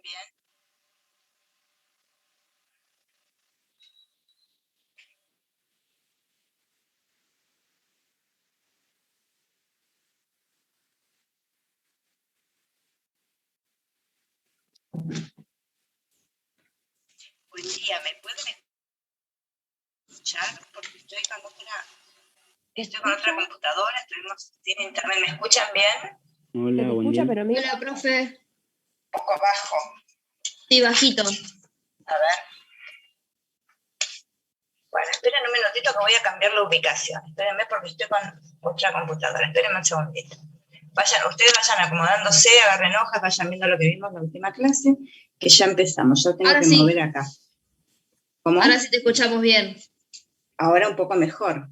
bien. Buen día, ¿me pueden escuchar? Porque estoy con otra computadora, tiene internet. ¿Me escuchan bien? Hola, buen día. Hola, profe. Un poco bajo. Sí, bajito. A ver. Bueno, esperen un minutito que voy a cambiar la ubicación. Espérenme porque estoy con otra computadora. Espérenme un segundito. Ustedes vayan acomodándose, agarren hojas, vayan viendo lo que vimos en la última clase, que ya empezamos. Yo tengo Ahora que sí. mover acá. ¿Cómo? Ahora sí te escuchamos bien. Ahora un poco mejor.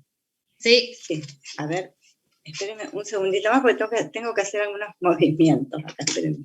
Sí. Sí. A ver, espérenme un segundito más porque tengo que hacer algunos movimientos acá. Espérenme.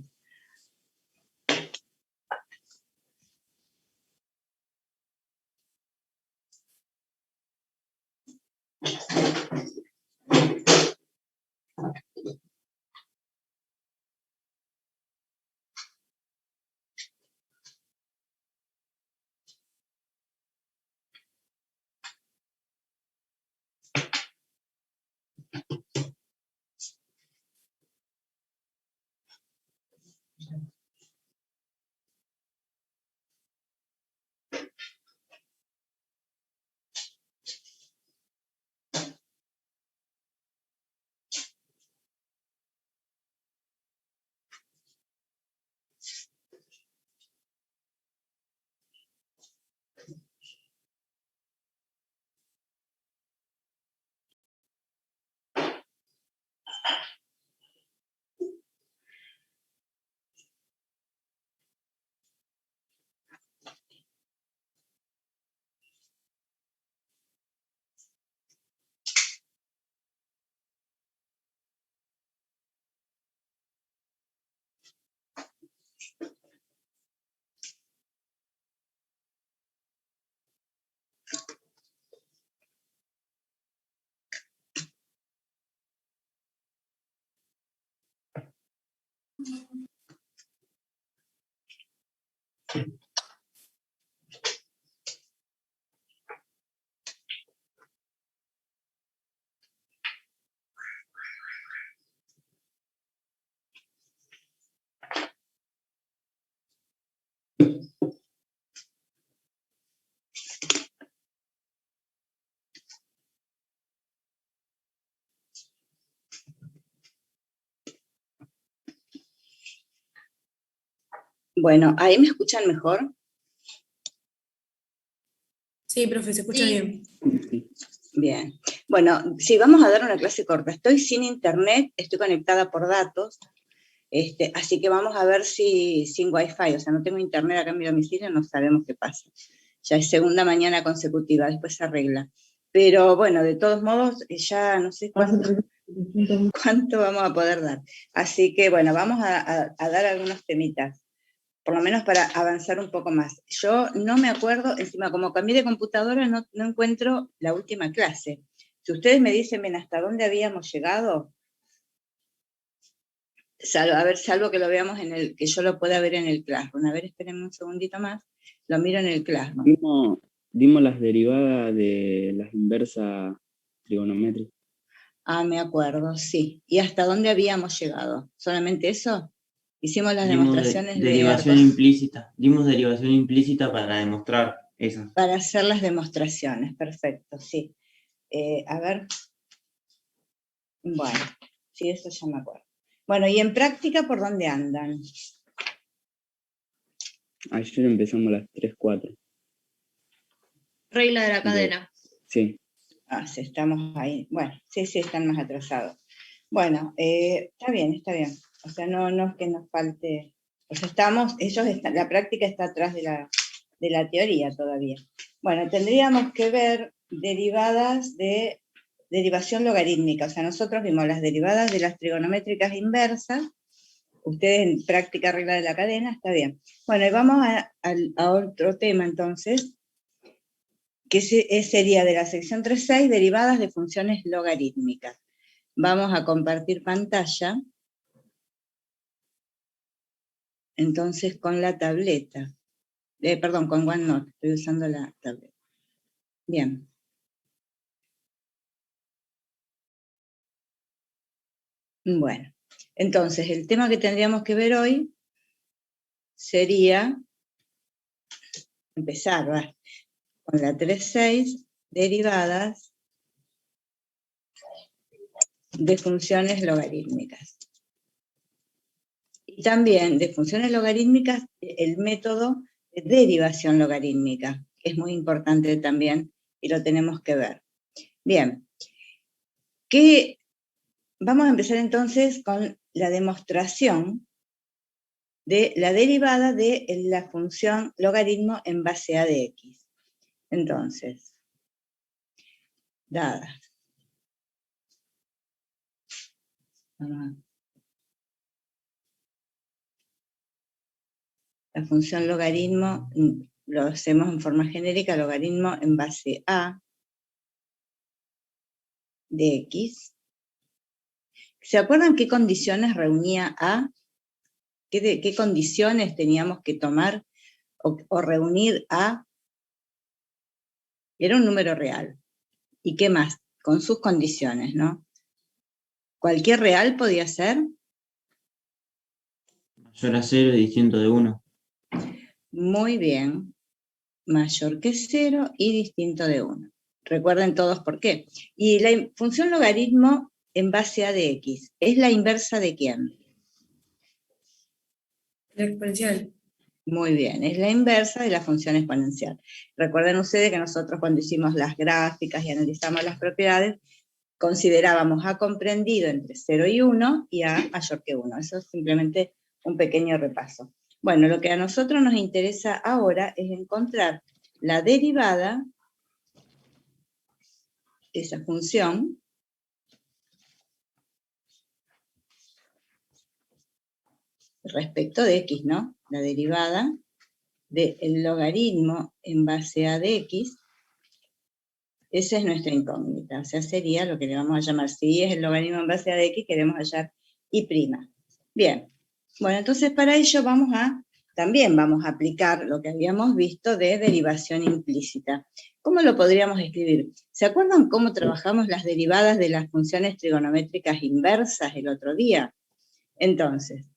Bueno, ¿ahí me escuchan mejor? Sí, profe, se escucha bien. Bien. Bueno, sí, vamos a dar una clase corta. Estoy sin internet, estoy conectada por datos, así que vamos a ver si sin wifi, o sea, no tengo internet acá en mi domicilio, no sabemos qué pasa. Ya es segunda mañana consecutiva, después se arregla. Pero bueno, de todos modos, ya no sé cuánto vamos a poder dar. Así que bueno, vamos a dar algunos temitas, por lo menos para avanzar un poco más. Yo no me acuerdo, encima como cambié de computadora no encuentro la última clase. Si ustedes me dicen bien hasta dónde habíamos llegado, salvo que lo veamos que yo lo pueda ver en el Classroom. A ver, espérenme un segundito más, lo miro en el Classroom. Dimos las derivadas de las inversas trigonométricas. Ah, me acuerdo, sí. ¿Y hasta dónde habíamos llegado? ¿Solamente eso? Hicimos las demostraciones derivación implícita. Dimos derivación implícita para demostrar eso. Para hacer las demostraciones, perfecto, sí. A ver. Bueno, sí, eso ya me acuerdo. Bueno, ¿y en práctica por dónde andan? Ayer empezamos las 3, 4. Regla de la cadena. Sí. Ah, sí, estamos ahí. Bueno, sí, están más atrasados. Bueno, está bien, está bien. O sea, no es que nos falte. O sea, la práctica está atrás de la teoría todavía. Bueno, tendríamos que ver derivadas de derivación logarítmica. O sea, nosotros vimos las derivadas de las trigonométricas inversas. Ustedes en práctica regla de la cadena, está bien. Bueno, y vamos a otro tema entonces, que sería de la sección 3.6, derivadas de funciones logarítmicas. Vamos a compartir pantalla. entonces con la tableta. Perdón, con OneNote, estoy usando la tableta. Bien. Bueno, entonces el tema que tendríamos que ver hoy sería empezar con la 3.6, derivadas de funciones logarítmicas. Y también de funciones logarítmicas, el método de derivación logarítmica, que es muy importante también y lo tenemos que ver. Bien, vamos a empezar entonces con la demostración de la derivada de la función logaritmo en base a de x. Entonces, dada. La función logaritmo, lo hacemos en forma genérica, logaritmo en base a de x. ¿Se acuerdan qué condiciones reunía a? ¿Qué condiciones teníamos que tomar o reunir a? Era un número real. ¿Y qué más? Con sus condiciones, ¿no? ¿Cualquier real podía ser? Mayor a 0 y distinto de 1. Muy bien. Mayor que 0 y distinto de 1. Recuerden todos por qué. Y la función logaritmo en base a de x, ¿es la inversa de quién? La exponencial. Muy bien, es la inversa de la función exponencial. Recuerden ustedes que nosotros cuando hicimos las gráficas y analizamos las propiedades, considerábamos a comprendido entre 0 y 1 y a mayor que 1. Eso es simplemente un pequeño repaso. Bueno, lo que a nosotros nos interesa ahora es encontrar la derivada de esa función respecto de x, ¿no? La derivada del logaritmo en base a de x, esa es nuestra incógnita, o sea, sería lo que le vamos a llamar, si es el logaritmo en base a de x, queremos hallar y'. Bien, bueno, entonces para ello también vamos a aplicar lo que habíamos visto de derivación implícita. ¿Cómo lo podríamos escribir? ¿Se acuerdan cómo trabajamos las derivadas de las funciones trigonométricas inversas el otro día? Entonces,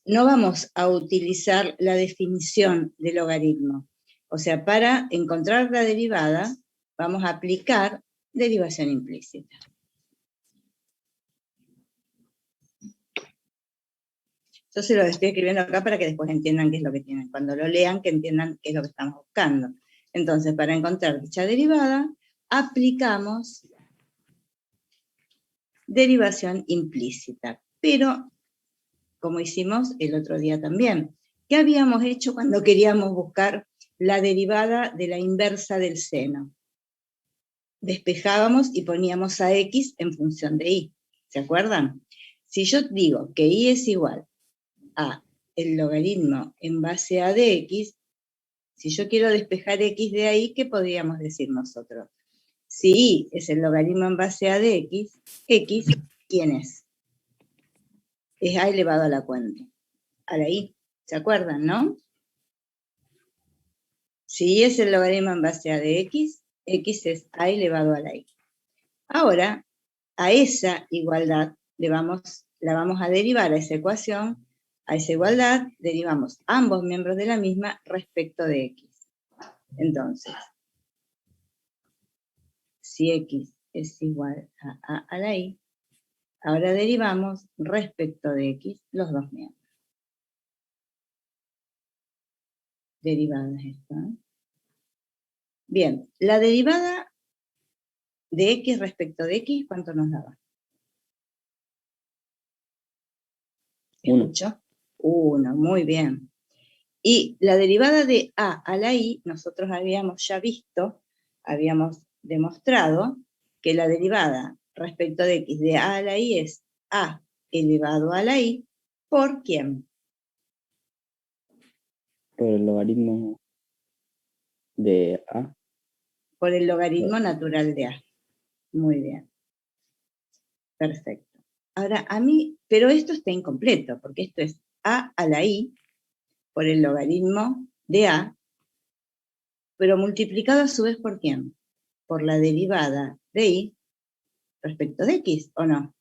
no vamos a utilizar la definición de logaritmo. O sea, para encontrar la derivada, vamos a aplicar derivación implícita. Yo se lo estoy escribiendo acá para que después entiendan qué es lo que tienen. Cuando lo lean, que entiendan qué es lo que estamos buscando. Entonces, para encontrar dicha derivada, aplicamos derivación implícita. Pero, como hicimos el otro día también, ¿qué habíamos hecho cuando queríamos buscar la derivada de la inversa del seno? Despejábamos y poníamos a x en función de y. ¿Se acuerdan? Si yo digo que y es igual a el logaritmo en base a de x, si yo quiero despejar x de ahí, ¿qué podríamos decir nosotros? Si y es el logaritmo en base a de x, ¿quién es? Es a elevado a la cuenta, a la y. ¿Se acuerdan, no? Si y es el logaritmo en base a de x es a elevado a la y. Ahora, a esa igualdad la vamos a derivar a esa ecuación, a esa igualdad derivamos ambos miembros de la misma respecto de x. Entonces, si x es igual a la y, ahora derivamos respecto de x los dos miembros. Derivada es esto, ¿eh? Bien, la derivada de x respecto de x, ¿cuánto nos daba? 1. 1, muy bien. Y la derivada de a la y, nosotros habíamos ya visto, habíamos demostrado que la derivada respecto de x de a la y es a elevado a la y, ¿por quién? Por el logaritmo de a. Por el logaritmo natural de a. Muy bien. Perfecto. Ahora, pero esto está incompleto, porque esto es a la i por el logaritmo de a, pero multiplicado a su vez por ¿quién? Por la derivada de i respecto de x, ¿o no?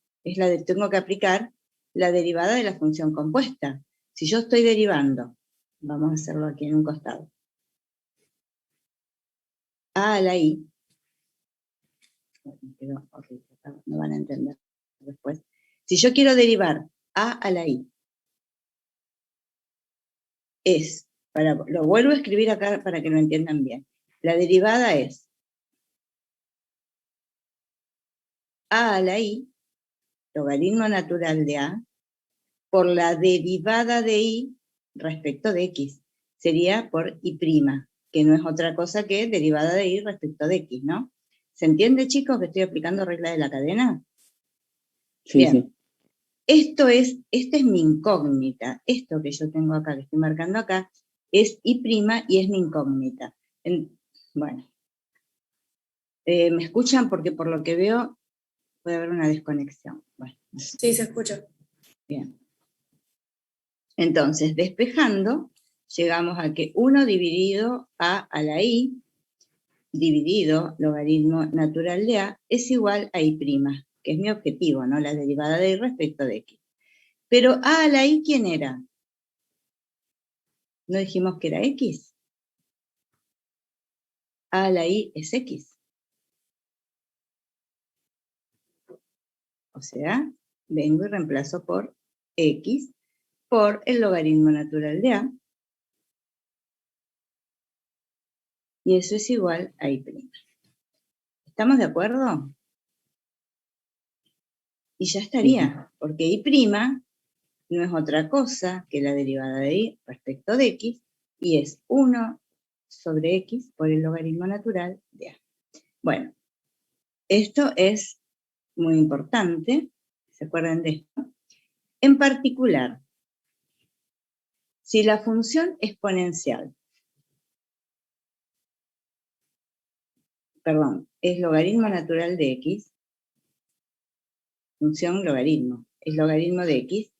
Tengo que aplicar la derivada de la función compuesta. Si yo estoy derivando, vamos a hacerlo aquí en un costado, a la i, me quedó horrible, no van a entender después. Si yo quiero derivar a la i, lo vuelvo a escribir acá para que lo entiendan bien. La derivada es a la i, logaritmo natural de a, por la derivada de i respecto de x. Sería por i', que no es otra cosa que derivada de i respecto de x, ¿no? ¿Se entiende, chicos, que estoy aplicando regla de la cadena? Sí, Bien. sí. Esta es mi incógnita. Esto que yo tengo acá, que estoy marcando acá, es i' y es mi incógnita. Bueno. ¿Me escuchan? Porque por lo que veo puede haber una desconexión. Bueno. Sí, se escucha. Bien. Entonces, despejando, llegamos a que 1 dividido a la i, dividido logaritmo natural de a, es igual a i', que es mi objetivo, ¿no? La derivada de i respecto de x. Pero a la i, ¿quién era? ¿No dijimos que era x? A la i es x. O sea, vengo y reemplazo por x por el logaritmo natural de a. Y eso es igual a i'. ¿Estamos de acuerdo? Y ya estaría, porque i' no es otra cosa que la derivada de i respecto de x, y es 1 sobre x por el logaritmo natural de a. Bueno, esto es muy importante, ¿se acuerdan de esto? En particular, si la función exponencial, es logaritmo natural de x, función logaritmo, es logaritmo de x,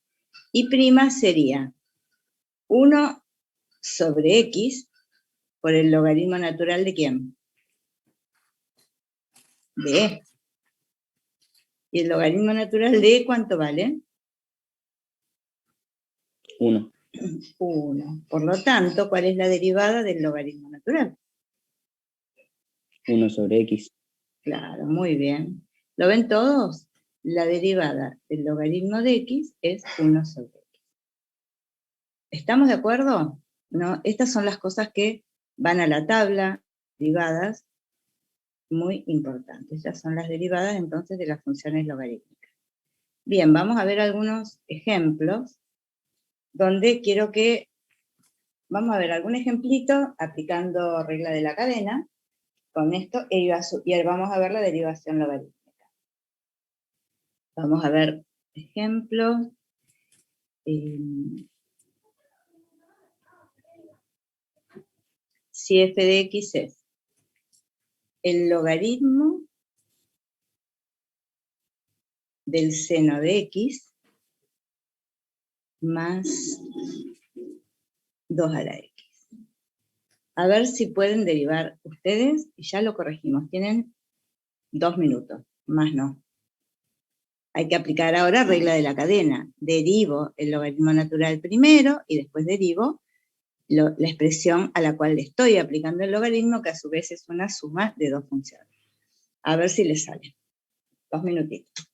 y' sería 1 sobre x por el logaritmo natural de ¿quién? De e. ¿Y el logaritmo natural de e cuánto vale? 1. 1. Por lo tanto, ¿cuál es la derivada del logaritmo natural? 1 sobre x. Claro, muy bien. ¿Lo ven todos? La derivada del logaritmo de x es 1 sobre x. ¿Estamos de acuerdo? ¿No? Estas son las cosas que van a la tabla, derivadas, muy importantes. Estas son las derivadas entonces de las funciones logarítmicas. Bien, vamos a ver algunos ejemplos donde quiero que, vamos a ver algún ejemplito aplicando regla de la cadena, con esto, y vamos a ver la derivación logarítmica. Vamos a ver ejemplos. Si f de x es el logaritmo del seno de x más 2 a la x. A ver si pueden derivar ustedes, y ya lo corregimos. Tienen 2 minutos, más no. Hay que aplicar ahora regla de la cadena. Derivo el logaritmo natural primero y después derivo la expresión a la cual le estoy aplicando el logaritmo, que a su vez es una suma de 2 funciones. A ver si les sale. 2 minutitos.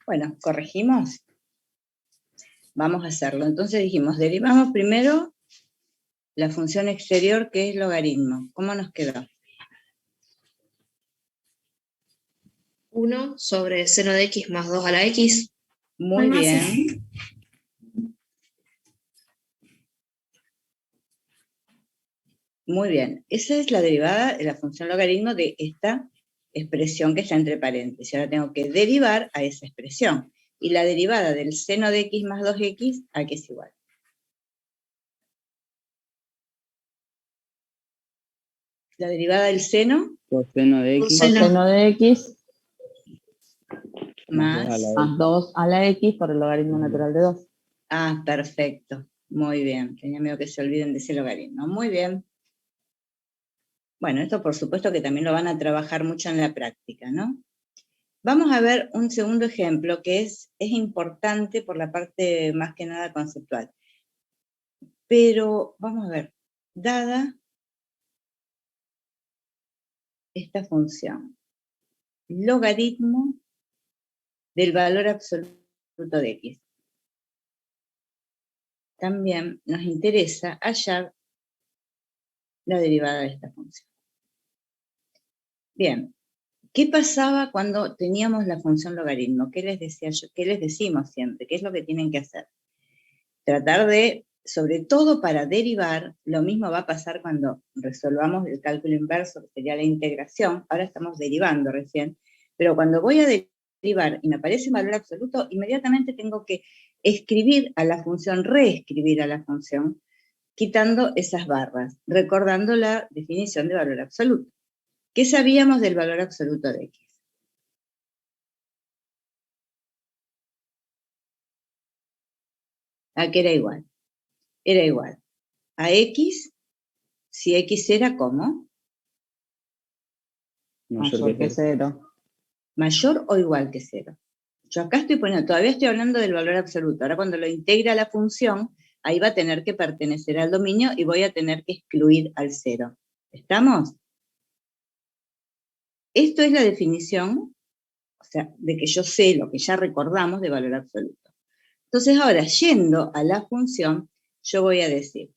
Bueno, corregimos. Vamos a hacerlo. Entonces dijimos, derivamos primero la función exterior que es logaritmo. ¿Cómo nos quedó? 1 sobre seno de x más 2 a la x. Muy Algo bien. así. Muy bien. Esa es la derivada de la función logaritmo de esta expresión que está entre paréntesis. Ahora tengo que derivar a esa expresión. Y la derivada del seno de x más 2x, ¿a qué es igual? La derivada del seno Coseno de X Coseno. Coseno de x más... más 2 a la X. más 2 a la x por el logaritmo natural de 2. Ah, perfecto. Muy bien. Tenía miedo que se olviden de ese logaritmo. Muy bien. Bueno, esto por supuesto que también lo van a trabajar mucho en la práctica, ¿no? Vamos a ver un segundo ejemplo que es importante por la parte más que nada conceptual. Pero vamos a ver, dada esta función, logaritmo del valor absoluto de x. También nos interesa hallar la derivada de esta función. Bien, ¿qué pasaba cuando teníamos la función logaritmo? ¿Qué les decía yo? ¿Qué les decimos siempre? ¿Qué es lo que tienen que hacer? Tratar de, sobre todo para derivar, lo mismo va a pasar cuando resolvamos el cálculo inverso, que sería la integración. Ahora estamos derivando recién, pero cuando voy a derivar y me aparece un valor absoluto, inmediatamente tengo que escribir a la función, reescribir a la función, quitando esas barras, recordando la definición de valor absoluto. ¿Qué sabíamos del valor absoluto de x? ¿A qué era igual? Era igual a x si x era ¿cómo? Mayor que 0. Mayor o igual que 0. Yo acá estoy poniendo, todavía estoy hablando del valor absoluto. Ahora cuando lo integra a la función, ahí va a tener que pertenecer al dominio y voy a tener que excluir al 0. ¿Estamos? Esto es la definición, o sea, de que yo sé lo que ya recordamos de valor absoluto. Entonces ahora, yendo a la función, yo voy a decir,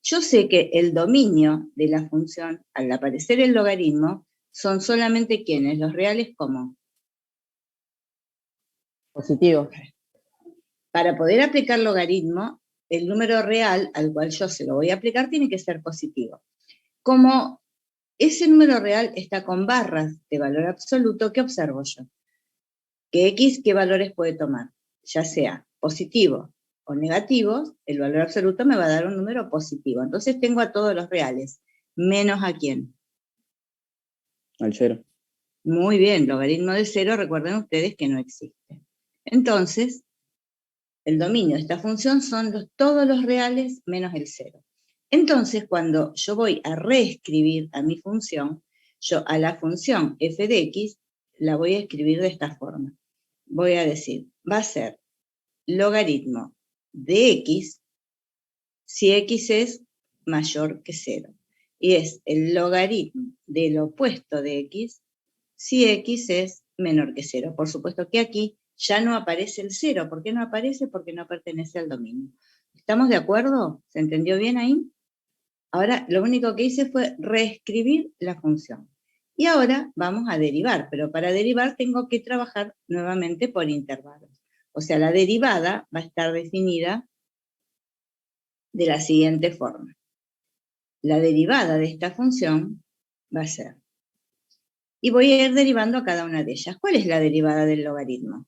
yo sé que el dominio de la función, al aparecer el logaritmo, son solamente ¿quiénes? Los reales, ¿cómo? Positivo. Para poder aplicar logaritmo, el número real al cual yo se lo voy a aplicar tiene que ser positivo. Como ese número real está con barras de valor absoluto, ¿qué observo yo? Que x, ¿qué valores puede tomar? Ya sea positivo o negativos, el valor absoluto me va a dar un número positivo. Entonces tengo a todos los reales, menos ¿a quién? Al 0. Muy bien, logaritmo de 0, recuerden ustedes que no existe. Entonces, el dominio de esta función son todos los reales menos el 0. Entonces, cuando yo voy a reescribir a mi función, yo a la función f de x la voy a escribir de esta forma. Voy a decir, va a ser logaritmo de x si x es mayor que 0. Y es el logaritmo del opuesto de x si x es menor que 0. Por supuesto que aquí ya no aparece el 0. ¿Por qué no aparece? Porque no pertenece al dominio. ¿Estamos de acuerdo? ¿Se entendió bien ahí? Ahora lo único que hice fue reescribir la función. Y ahora vamos a derivar, pero para derivar tengo que trabajar nuevamente por intervalos. O sea, la derivada va a estar definida de la siguiente forma. La derivada de esta función va a ser, y voy a ir derivando a cada una de ellas. ¿Cuál es la derivada del logaritmo?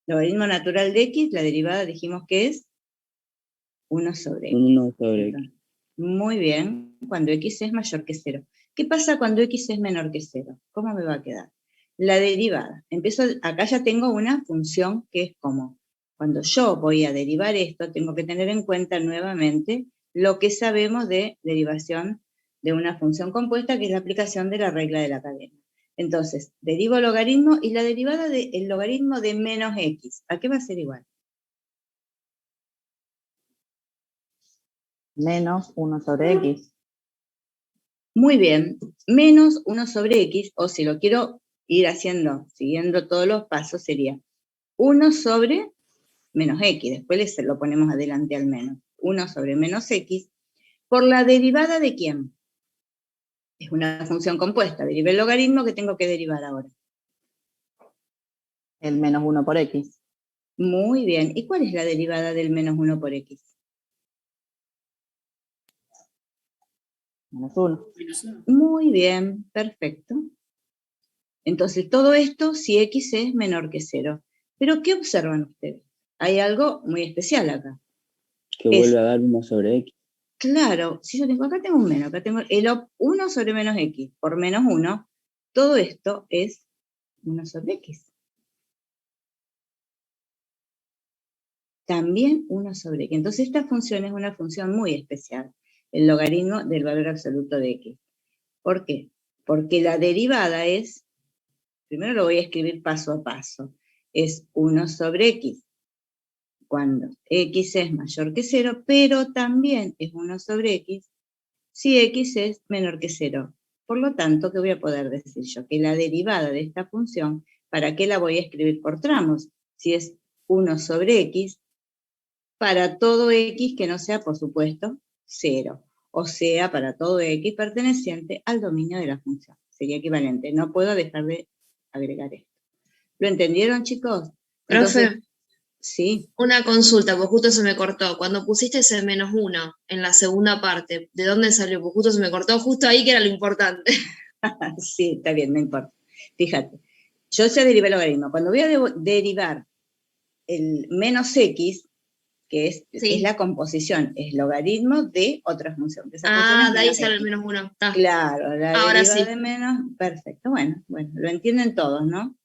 Logaritmo natural de x, la derivada dijimos que es 1 sobre x. 1 sobre X. Muy bien, cuando x es mayor que 0. ¿Qué pasa cuando x es menor que 0? ¿Cómo me va a quedar? La derivada. Acá ya tengo una función que es como, cuando yo voy a derivar esto, tengo que tener en cuenta nuevamente lo que sabemos de derivación de una función compuesta, que es la aplicación de la regla de la cadena. Entonces, derivo logaritmo y la derivada del logaritmo de menos x, ¿a qué va a ser igual? Menos 1 sobre x. Muy bien, menos 1 sobre x, o si lo quiero ir haciendo, siguiendo todos los pasos, sería 1 sobre menos x, después lo ponemos adelante al menos, 1 sobre menos x, por la derivada de ¿quién? Es una función compuesta, derivé el logaritmo que tengo que derivar ahora. El menos 1 por X. Muy bien, ¿y cuál es la derivada del menos 1 por x? Menos 1. Muy bien, perfecto. Entonces, todo esto si x es menor que 0. Pero, ¿qué observan ustedes? Hay algo muy especial acá. Que vuelve a dar 1 sobre X. Claro, si yo tengo, acá tengo un menos, acá tengo el 1 sobre menos x por menos 1, todo esto es 1 sobre x. También 1 sobre x. Entonces, esta función es una función muy especial, el logaritmo del valor absoluto de x. ¿Por qué? Porque la derivada es, primero lo voy a escribir paso a paso, es 1 sobre x, cuando x es mayor que 0, pero también es 1 sobre x si x es menor que 0. Por lo tanto, ¿qué voy a poder decir yo? Que la derivada de esta función, ¿para qué la voy a escribir por tramos? Si es 1 sobre x, para todo x que no sea, por supuesto, 0. O sea, para todo x perteneciente al dominio de la función. Sería equivalente. No puedo dejar de agregar esto. ¿Lo entendieron, chicos? Entonces, Profe, sí. una consulta, pues justo se me cortó. Cuando pusiste ese menos 1 en la segunda parte, ¿de dónde salió? Pues justo se me cortó, justo ahí que era lo importante. Sí, está bien, no importa. Fíjate, yo sé derivar el logaritmo. Cuando voy a derivar el menos x, que es Sí. la composición, es logaritmo de otra función. Esa función es De ahí menos sale el x. menos 1. Está. Claro, la Ahora derivada sí. de menos, perfecto. Bueno, lo entienden todos, ¿no?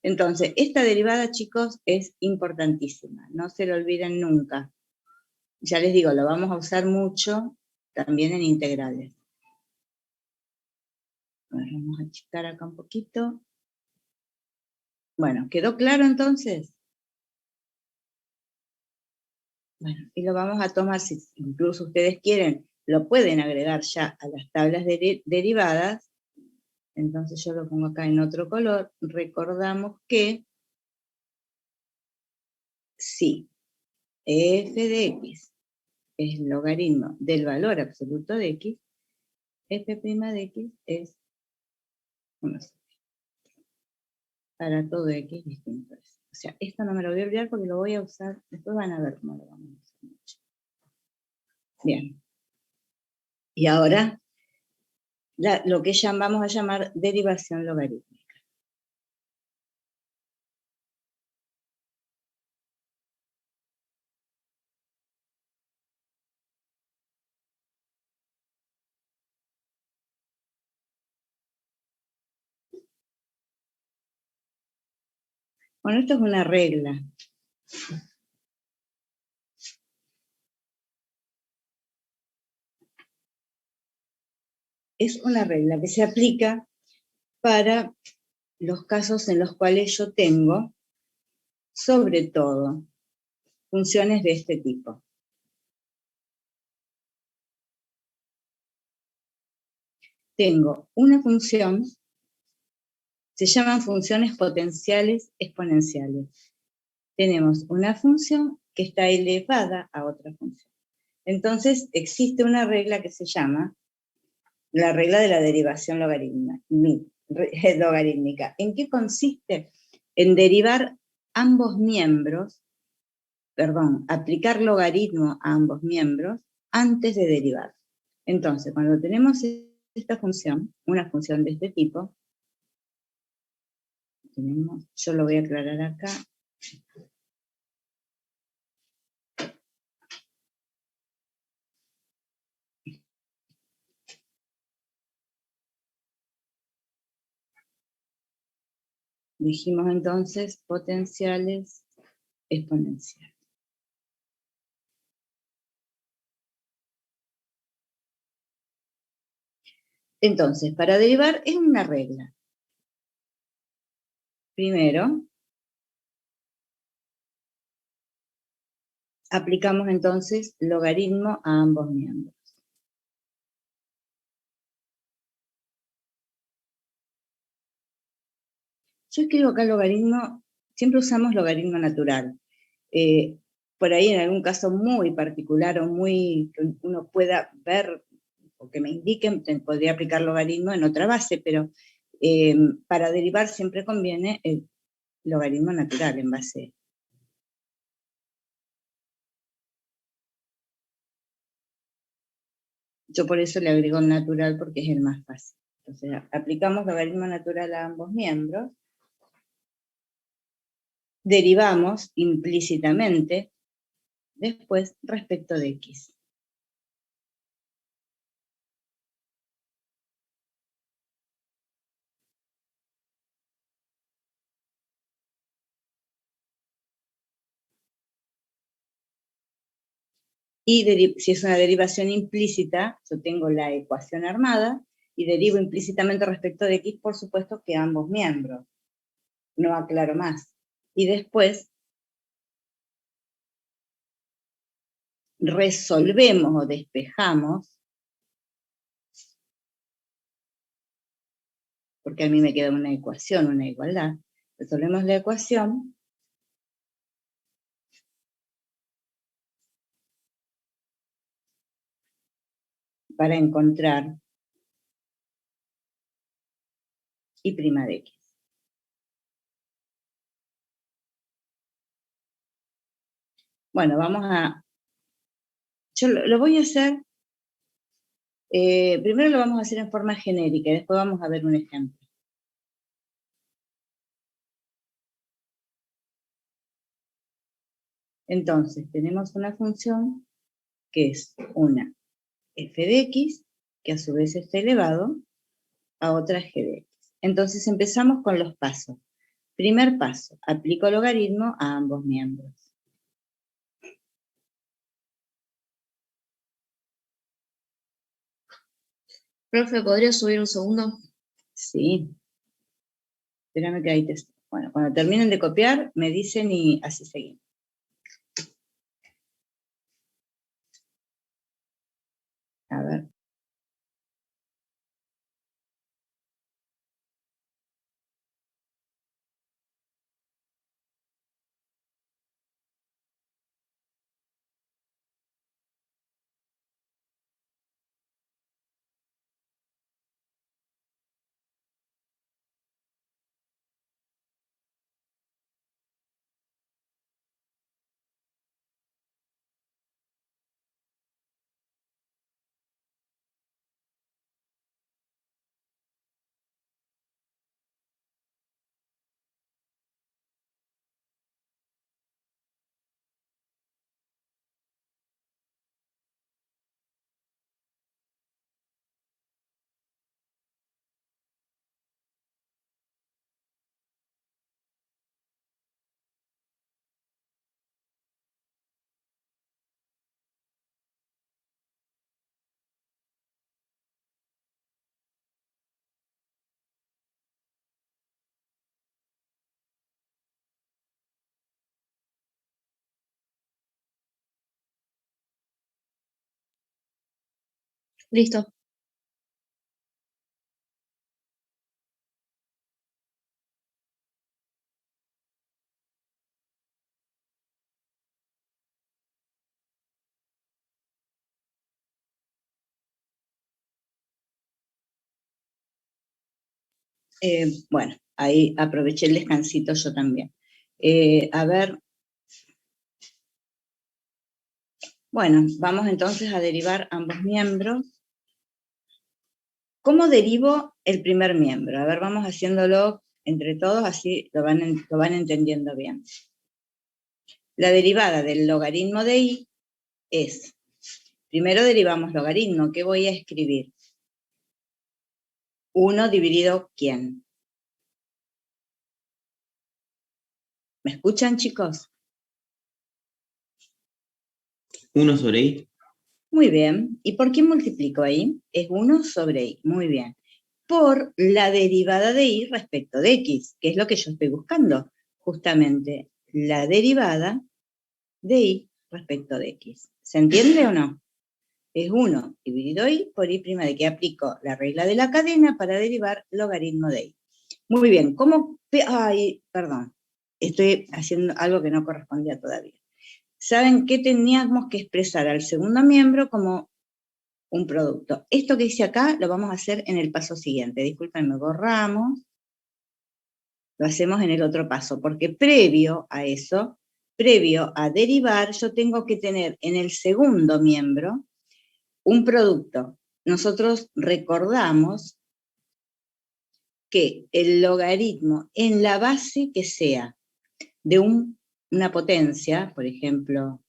Entonces, esta derivada, chicos, es importantísima. No se lo olviden nunca. Ya les digo, lo vamos a usar mucho también en integrales. Bueno, vamos a achicar acá un poquito. Bueno, ¿quedó claro entonces? Bueno, y lo vamos a tomar, si incluso ustedes quieren, lo pueden agregar ya a las tablas derivadas. Entonces yo lo pongo acá en otro color. Recordamos que si f de x es el logaritmo del valor absoluto de x, f' de x es 1 para todo x distinto. O sea, esto no me lo voy a olvidar porque lo voy a usar, después van a ver cómo lo vamos a usar mucho. Bien. Y ahora, lo que vamos a llamar derivación logarítmica. Bueno, esto es una regla. Es una regla que se aplica para los casos en los cuales yo tengo, sobre todo, funciones de este tipo. Tengo una función, se llaman funciones potenciales exponenciales. Tenemos una función que está elevada a otra función. Entonces, existe una regla que se llama la regla de la derivación logarítmica. ¿En qué consiste? En derivar ambos miembros, aplicar logaritmo a ambos miembros antes de derivar. Entonces, cuando tenemos esta función, una función de este tipo, yo lo voy a aclarar acá. Dijimos entonces potenciales exponenciales. Entonces, para derivar es una regla. Primero, aplicamos entonces logaritmo a ambos miembros. Yo escribo acá logaritmo, siempre usamos logaritmo natural. Por ahí en algún caso muy particular o muy que uno pueda ver o que me indiquen, podría aplicar logaritmo en otra base, pero para derivar siempre conviene el logaritmo natural en base. Yo por eso le agrego el natural porque es el más fácil. Entonces aplicamos logaritmo natural a ambos miembros. Derivamos implícitamente después respecto de x. Y si es una derivación implícita, yo tengo la ecuación armada y derivo implícitamente respecto de x, por supuesto que ambos miembros. No aclaro más. Y después resolvemos o despejamos, porque a mí me queda una ecuación, una igualdad. Resolvemos la ecuación para encontrar y' de x. Bueno, vamos a... Yo lo voy a hacer... primero lo vamos a hacer en forma genérica y después vamos a ver un ejemplo. Entonces, tenemos una función que es una f de x, que a su vez está elevado a otra g de x. Entonces empezamos con los pasos. Primer paso, aplico logaritmo a ambos miembros. Profe, ¿podría subir un segundo? Sí. Espérame que ahí te... Bueno, cuando terminen de copiar, me dicen y así seguimos. A ver. Listo. Bueno, ahí aproveché el descansito yo también. A ver. Bueno, vamos entonces a derivar ambos miembros. ¿Cómo derivo el primer miembro? A ver, vamos haciéndolo entre todos, así lo van entendiendo bien. La derivada del logaritmo de y es, primero derivamos logaritmo, ¿qué voy a escribir? 1 dividido ¿quién? ¿Me escuchan, chicos? 1 sobre i. Muy bien. ¿Y por qué multiplico ahí? Es 1 sobre i. Muy bien. Por la derivada de y respecto de x, que es lo que yo estoy buscando. Justamente la derivada de y respecto de x. ¿Se entiende o no? Es 1 dividido i por i' de que aplico la regla de la cadena para derivar logaritmo de y. Muy bien, ay, perdón, estoy haciendo algo que no correspondía todavía. ¿Saben qué teníamos que expresar al segundo miembro como un producto? Esto que hice acá lo vamos a hacer en el paso siguiente. Discúlpenme, borramos. Lo hacemos en el otro paso, porque previo a eso, previo a derivar, yo tengo que tener en el segundo miembro un producto. Nosotros recordamos que el logaritmo en la base que sea de una potencia, por ejemplo,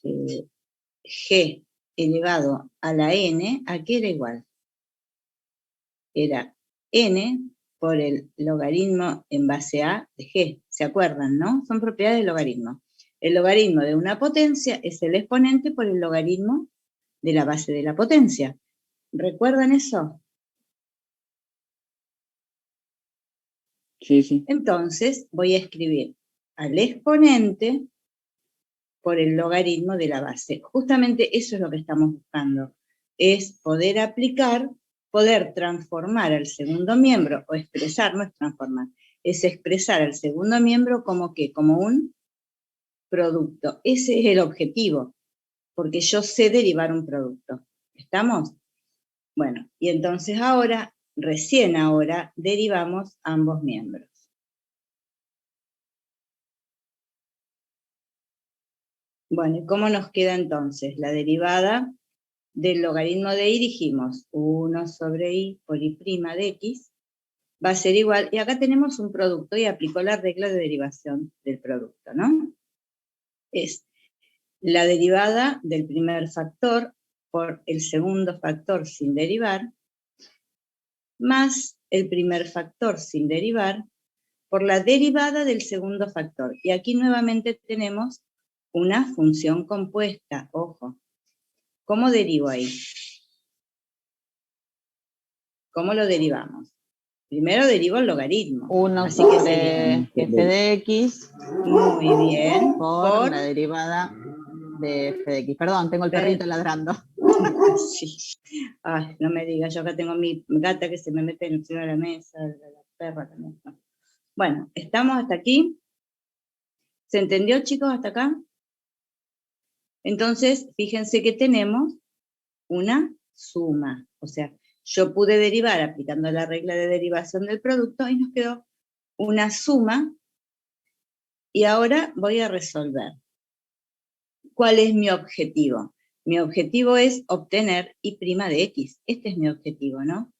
g elevado a la n, ¿a qué era igual? Era n por el logaritmo en base a de g. ¿Se acuerdan, no? Son propiedades del logaritmo. El logaritmo de una potencia es el exponente por el logaritmo de la base de la potencia. ¿Recuerdan eso? Sí, sí. Entonces voy a escribir al exponente por el logaritmo de la base. Justamente eso es lo que estamos buscando. Es poder aplicar, poder transformar al segundo miembro, o expresar, no es transformar, es expresar al segundo miembro como ¿qué? Como un producto. Ese es el objetivo, porque yo sé derivar un producto. ¿Estamos? Bueno, y entonces ahora, recién ahora, derivamos ambos miembros. Bueno, ¿y cómo nos queda entonces? La derivada del logaritmo de y dijimos 1 sobre y por y' de x va a ser igual, y acá tenemos un producto y aplicó la regla de derivación del producto, ¿no? Es la derivada del primer factor por el segundo factor sin derivar, más el primer factor sin derivar por la derivada del segundo factor. Y aquí nuevamente tenemos una función compuesta, ojo. ¿Cómo derivo ahí? ¿Cómo lo derivamos? Primero derivo el logaritmo. 1 así que sobre sería f de x muy bien por la derivada de f de x. Perdón, tengo el perrito ladrando. Sí. Ay, no me digas, yo acá tengo mi gata que se me mete encima de la mesa, la perra también. Bueno, ¿estamos hasta aquí? ¿Se entendió, chicos, hasta acá? Entonces, fíjense que tenemos una suma. O sea, yo pude derivar aplicando la regla de derivación del producto y nos quedó una suma. Y ahora voy a resolver. ¿Cuál es mi objetivo? Mi objetivo es obtener y' de x. Este es mi objetivo, ¿no?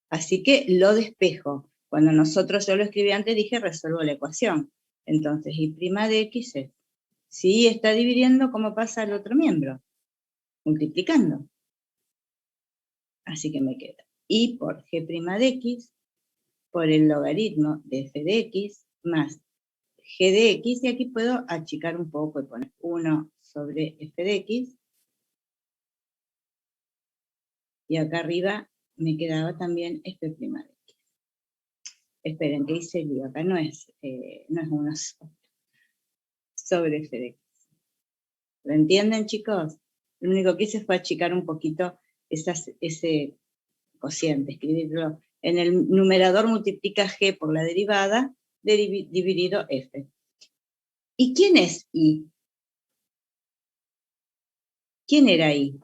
Así que lo despejo. Cuando yo lo escribí antes, dije resuelvo la ecuación. Entonces, y' de x es, si está dividiendo, ¿cómo pasa al otro miembro? Multiplicando. Así que me queda y por g' de x por el logaritmo de f de x más g de x, y aquí puedo achicar un poco y poner 1 sobre f de x, y acá arriba me quedaba también f' de x. Esperen, que hice el lío, acá no es 1 sobre f de x. ¿Lo entienden, chicos? Lo único que hice fue achicar un poquito ese cociente, escribirlo. En el numerador multiplica g por la derivada, dividido f. ¿Y quién es y? ¿Quién era y?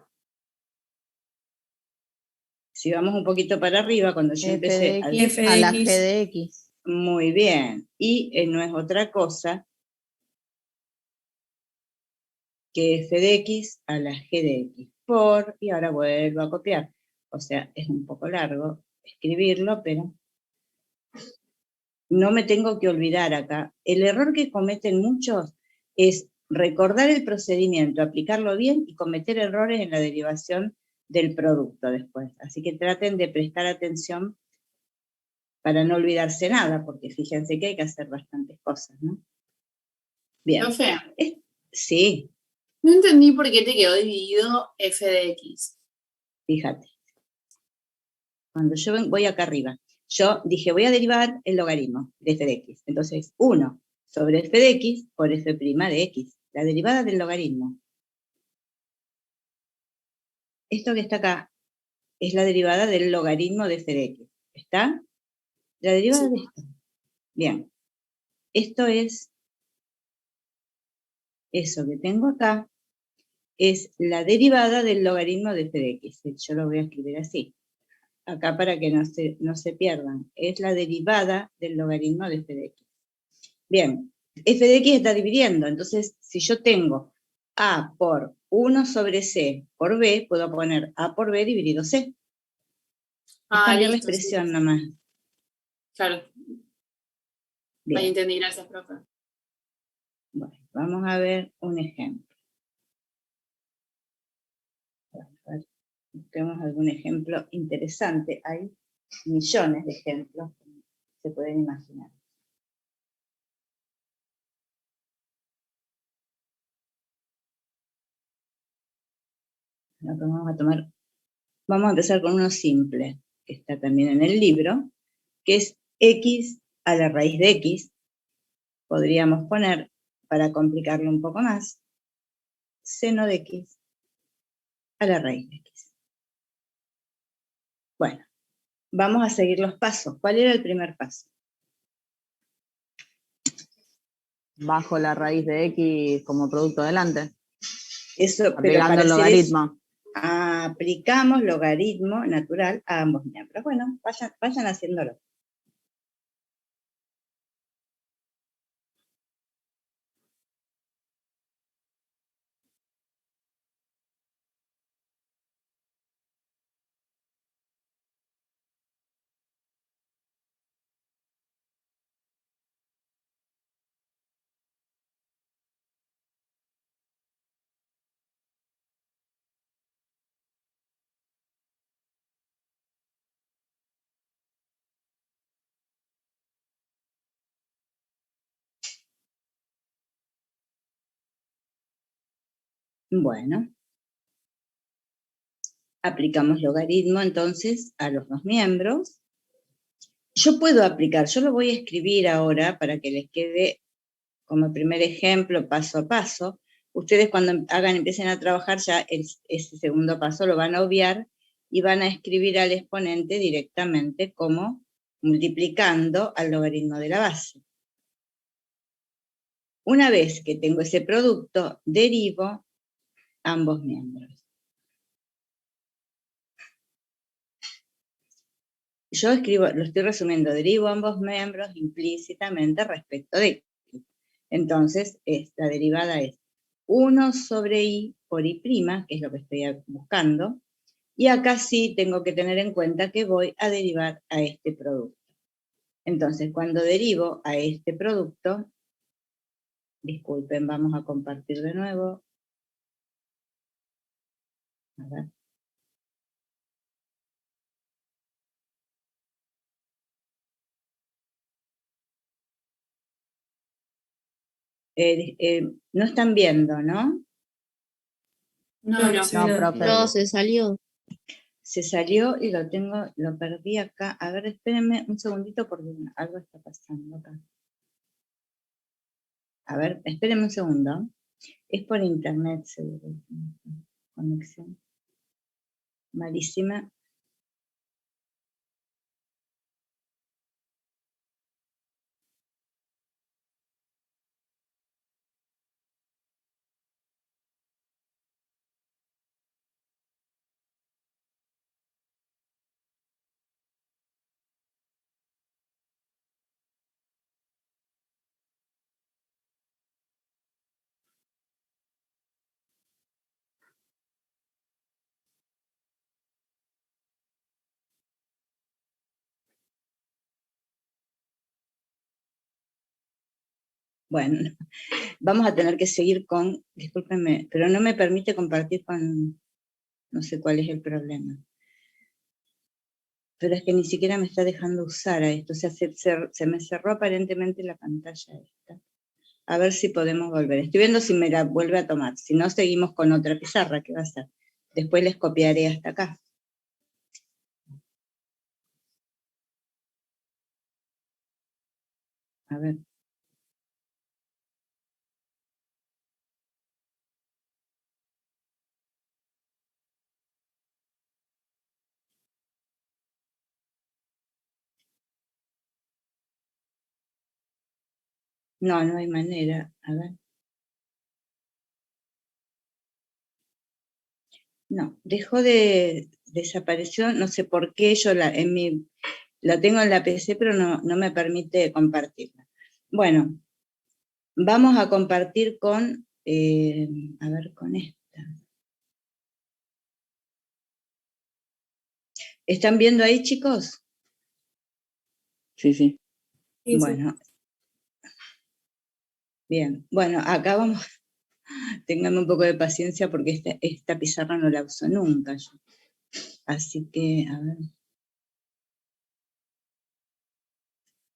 Si vamos un poquito para arriba, cuando yo f de empecé x F a de la x. g de x. muy bien, y no es otra cosa que f de x a la g de x por, y ahora vuelvo a copiar. O sea, es un poco largo escribirlo, pero no me tengo que olvidar acá. El error que cometen muchos es recordar el procedimiento, aplicarlo bien y cometer errores en la derivación del producto después. Así que traten de prestar atención para no olvidarse nada, porque fíjense que hay que hacer bastantes cosas, ¿no? Bien. Profe, Sí, no entendí por qué te quedó dividido f de x. fíjate. Cuando yo voy acá arriba, yo dije, voy a derivar el logaritmo de f de x. Entonces, 1 sobre f de x por f' de x, la derivada del logaritmo. Esto que está acá es la derivada del logaritmo de f de x. ¿Está? La derivada Sí. de esto. Bien. Esto es, eso que tengo acá, es la derivada del logaritmo de f de x. Yo lo voy a escribir así. Acá para que no se pierdan. Es la derivada del logaritmo de f de x. Bien, f de x está dividiendo. Entonces, si yo tengo a por 1 sobre c por b, puedo poner a por b dividido c. Es cambiar la Listo, sí. expresión nomás. Claro, Bien. ahí entendí, gracias, profe. Bueno, vamos a ver un ejemplo. A ver, busquemos algún ejemplo interesante. Hay millones de ejemplos que se pueden imaginar. Lo que vamos a empezar con uno simple, que está también en el libro, que es x a la raíz de x. Podríamos poner, para complicarlo un poco más, seno de x a la raíz de x. Bueno, vamos a seguir los pasos. ¿Cuál era el primer paso? Bajo la raíz de X como producto delante, Eso, pero aplicando para el hacer eso, logaritmo. aplicamos logaritmo natural a ambos miembros. Bueno, vayan haciéndolo. Bueno, aplicamos logaritmo entonces a los dos miembros. Yo puedo aplicar, yo lo voy a escribir ahora para que les quede como primer ejemplo, paso a paso. Ustedes cuando empiecen a trabajar ya ese segundo paso lo van a obviar y van a escribir al exponente directamente como multiplicando al logaritmo de la base. Una vez que tengo ese producto, derivo ambos miembros. Yo lo estoy resumiendo, derivo ambos miembros implícitamente respecto de x. Entonces, la derivada es 1 sobre i por i', que es lo que estoy buscando, y acá sí tengo que tener en cuenta que voy a derivar a este producto. Entonces, cuando derivo a este producto, disculpen, vamos a compartir de nuevo. A ver. No están viendo, ¿no? No, no se ve No, nada. profe. No, se salió. Se salió y lo perdí acá. A ver, espérenme un segundito porque algo está pasando acá. A ver, espérenme un segundo. Es por internet, seguro. Conexión malísima. Bueno, vamos a tener que seguir con, discúlpenme, pero no me permite compartir con, no sé cuál es el problema. Pero es que ni siquiera me está dejando usar a esto, o sea, se me cerró aparentemente la pantalla esta. A ver si podemos volver. Estoy viendo si me la vuelve a tomar, si no seguimos con otra pizarra, ¿qué va a hacer? Después les copiaré hasta acá. A ver. No, no hay manera. A ver. No, desapareció, no sé por qué, yo la tengo en la PC, pero no me permite compartirla. Bueno, vamos a compartir con, a ver, con esta. ¿Están viendo ahí, chicos? Sí, sí. Sí, sí. Bueno. Bien, bueno, acá vamos, ténganme un poco de paciencia porque esta pizarra no la uso nunca yo. Así que, a ver.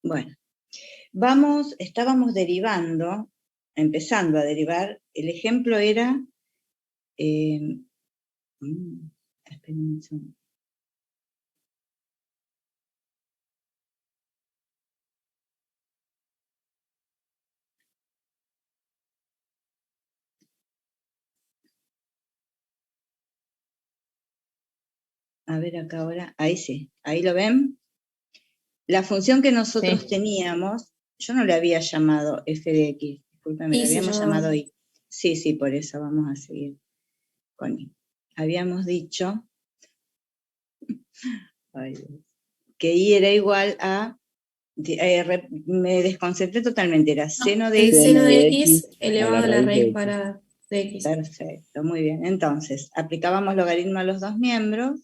Bueno, estábamos derivando, empezando a derivar, el ejemplo era, esperen un segundo. A ver acá ahora, ahí sí, ahí lo ven. La función que nosotros teníamos, yo no le había llamado f de x, discúlpeme, Sí, le se habíamos llamaba llamado así. y. Sí, por eso vamos a seguir con y. Habíamos dicho que y era igual a, me desconcentré totalmente, era seno de El x. seno de x x elevado a la raíz cuadrada de x. Perfecto, muy bien. Entonces, aplicábamos logaritmo a los dos miembros.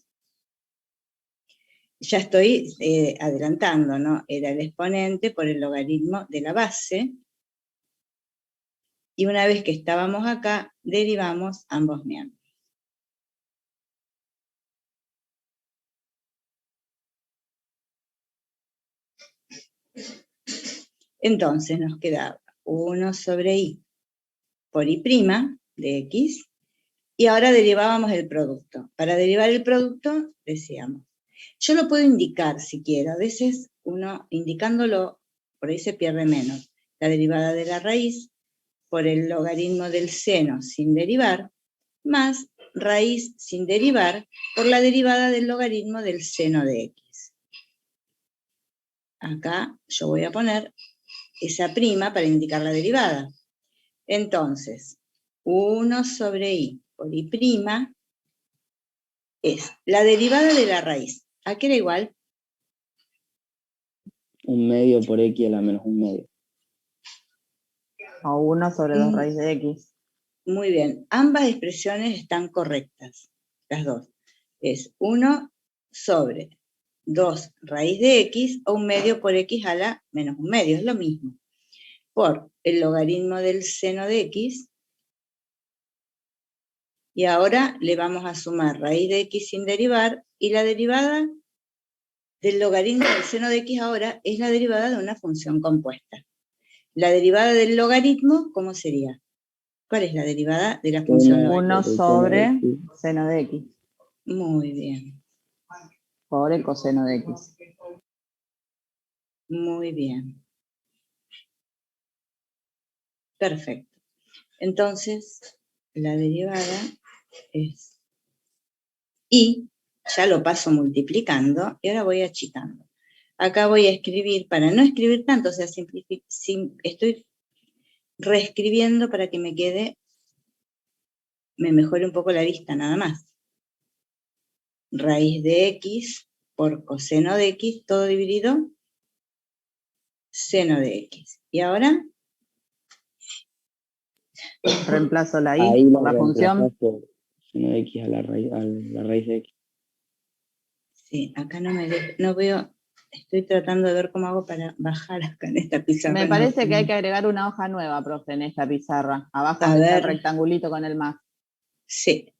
Ya estoy adelantando, ¿no? Era el exponente por el logaritmo de la base. Y una vez que estábamos acá, derivamos ambos miembros. Entonces nos quedaba 1 sobre i por i' de x, y ahora derivábamos el producto. Para derivar el producto, decíamos, yo lo puedo indicar si quiero, a veces uno indicándolo, por ahí se pierde menos, la derivada de la raíz por el logaritmo del seno sin derivar, más raíz sin derivar por la derivada del logaritmo del seno de x. Acá yo voy a poner esa prima para indicar la derivada. Entonces, 1 sobre i por i' es la derivada de la raíz. ¿A qué era igual? 1/2 por x a la menos 1/2. O 1 sobre 2 raíz de x. Muy bien, ambas expresiones están correctas, las dos. Es 1 sobre 2 raíz de x o 1/2 por x a la menos 1/2, es lo mismo. Por el logaritmo del seno de x, y ahora le vamos a sumar raíz de x sin derivar, y la derivada del logaritmo del seno de x ahora es la derivada de una función compuesta. La derivada del logaritmo, ¿cómo sería? ¿Cuál es la derivada de la función logaritmo? 1 sobre seno de x. Muy bien, Por el coseno de x. muy bien. Perfecto. Entonces, la derivada es y, ya lo paso multiplicando, y ahora voy achicando. Acá voy a escribir, para no escribir tanto, o sea, estoy reescribiendo para que me mejore un poco la vista, nada más. Raíz de x por coseno de x, todo dividido, seno de x. ¿Y ahora? Reemplazo la Ahí i lo por la función. reemplazás por seno de x a la raíz de x. Sí, acá no veo, estoy tratando de ver cómo hago para bajar acá en esta pizarra. Me parece que hay que agregar una hoja nueva, profe, en esta pizarra. Abajo A donde está el ver. rectangulito con el más. Sí.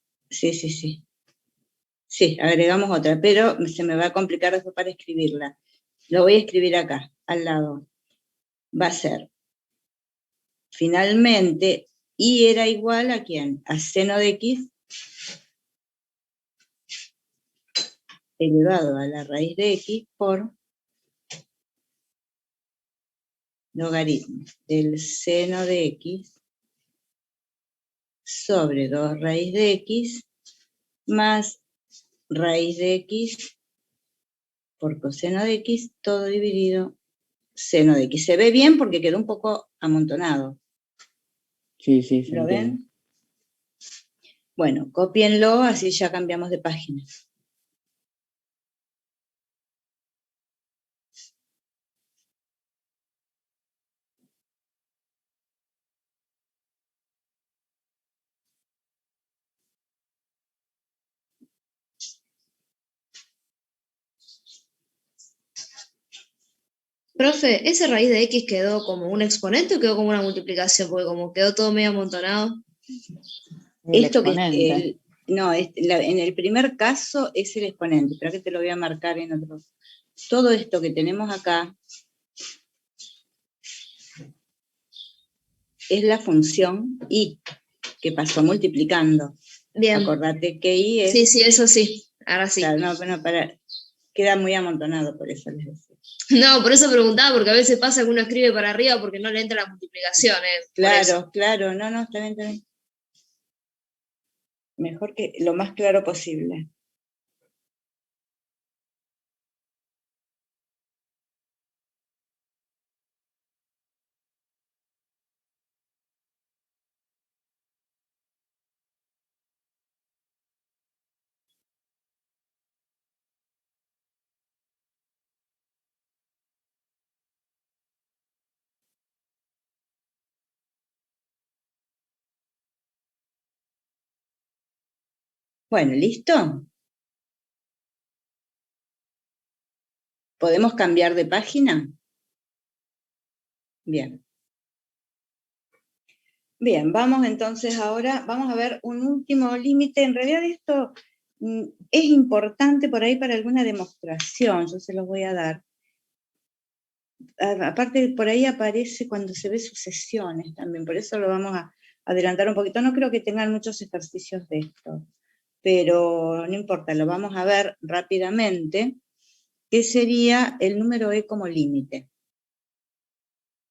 Sí, agregamos otra, pero se me va a complicar después para escribirla. Lo voy a escribir acá, al lado. Va a ser, finalmente, y era igual a ¿quién? A seno de x elevado a la raíz de x por logaritmo del seno de x sobre 2 raíz de x más raíz de x por coseno de x, todo dividido seno de X. Se ve bien porque quedó un poco amontonado. Sí, sí, se ¿Lo entiende. ven? Bueno, cópienlo, así ya cambiamos de página. Profe, ¿ese raíz de X quedó como un exponente o quedó como una multiplicación? Porque como quedó todo medio amontonado. El Esto exponente. en el primer caso es el exponente, pero que te lo voy a marcar en otro. Todo esto que tenemos acá es la función y, que pasó multiplicando. Bien. Acordate que y es... Sí, sí, eso sí. Ahora sí. Claro, no, bueno, queda muy amontonado, por eso les decía. No, por eso preguntaba, porque a veces pasa que uno escribe para arriba porque no le entra la multiplicación. Claro, claro, no, está bien, está bien. Mejor que lo más claro posible. Bueno, ¿listo? ¿Podemos cambiar de página? Bien. Bien, vamos entonces ahora, vamos a ver un último límite. En realidad esto es importante por ahí para alguna demostración, yo se los voy a dar. Aparte, por ahí aparece cuando se ve sucesiones también, por eso lo vamos a adelantar un poquito. No creo que tengan muchos ejercicios de esto, pero no importa, lo vamos a ver rápidamente, que sería el número e como límite.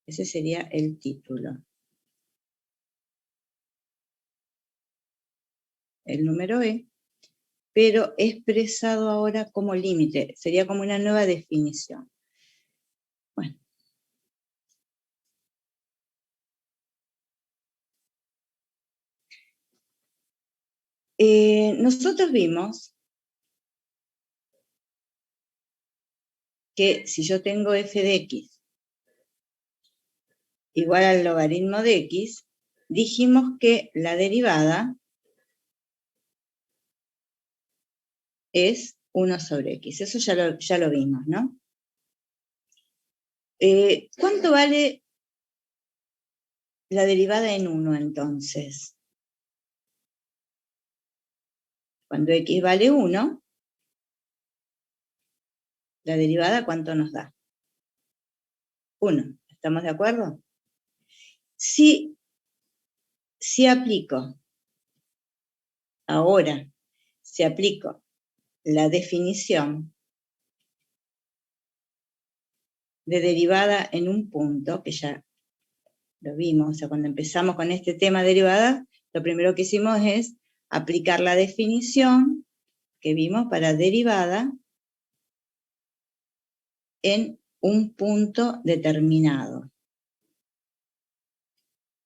Ese sería el título. El número e, pero expresado ahora como límite, sería como una nueva definición. Bueno. Nosotros vimos que si yo tengo f de x igual al logaritmo de x, dijimos que la derivada es 1 sobre x. Eso ya lo vimos, ¿no? ¿Cuánto vale la derivada en 1 entonces? Cuando x vale 1, la derivada ¿cuánto nos da? 1. ¿Estamos de acuerdo? Si aplico, ahora, si aplico la definición de derivada en un punto, que ya lo vimos, o sea, cuando empezamos con este tema de derivadas, lo primero que hicimos es aplicar la definición que vimos para derivada en un punto determinado.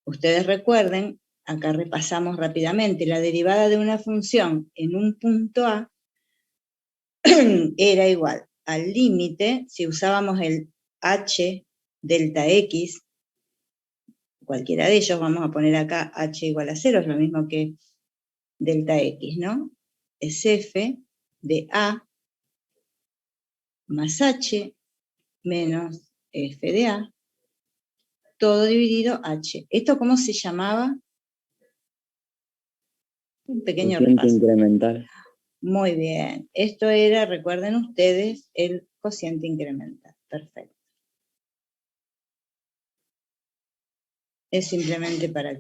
Ustedes recuerden, acá repasamos rápidamente, la derivada de una función en un punto A era igual al límite, si usábamos el h delta x, cualquiera de ellos, vamos a poner acá h igual a 0, es lo mismo que delta x, ¿no? Es f de A más h menos f de A, todo dividido h. ¿Esto cómo se llamaba? Un pequeño Cociente repaso. incremental. Muy bien. Esto era, recuerden ustedes, el cociente incremental. Perfecto. Es simplemente para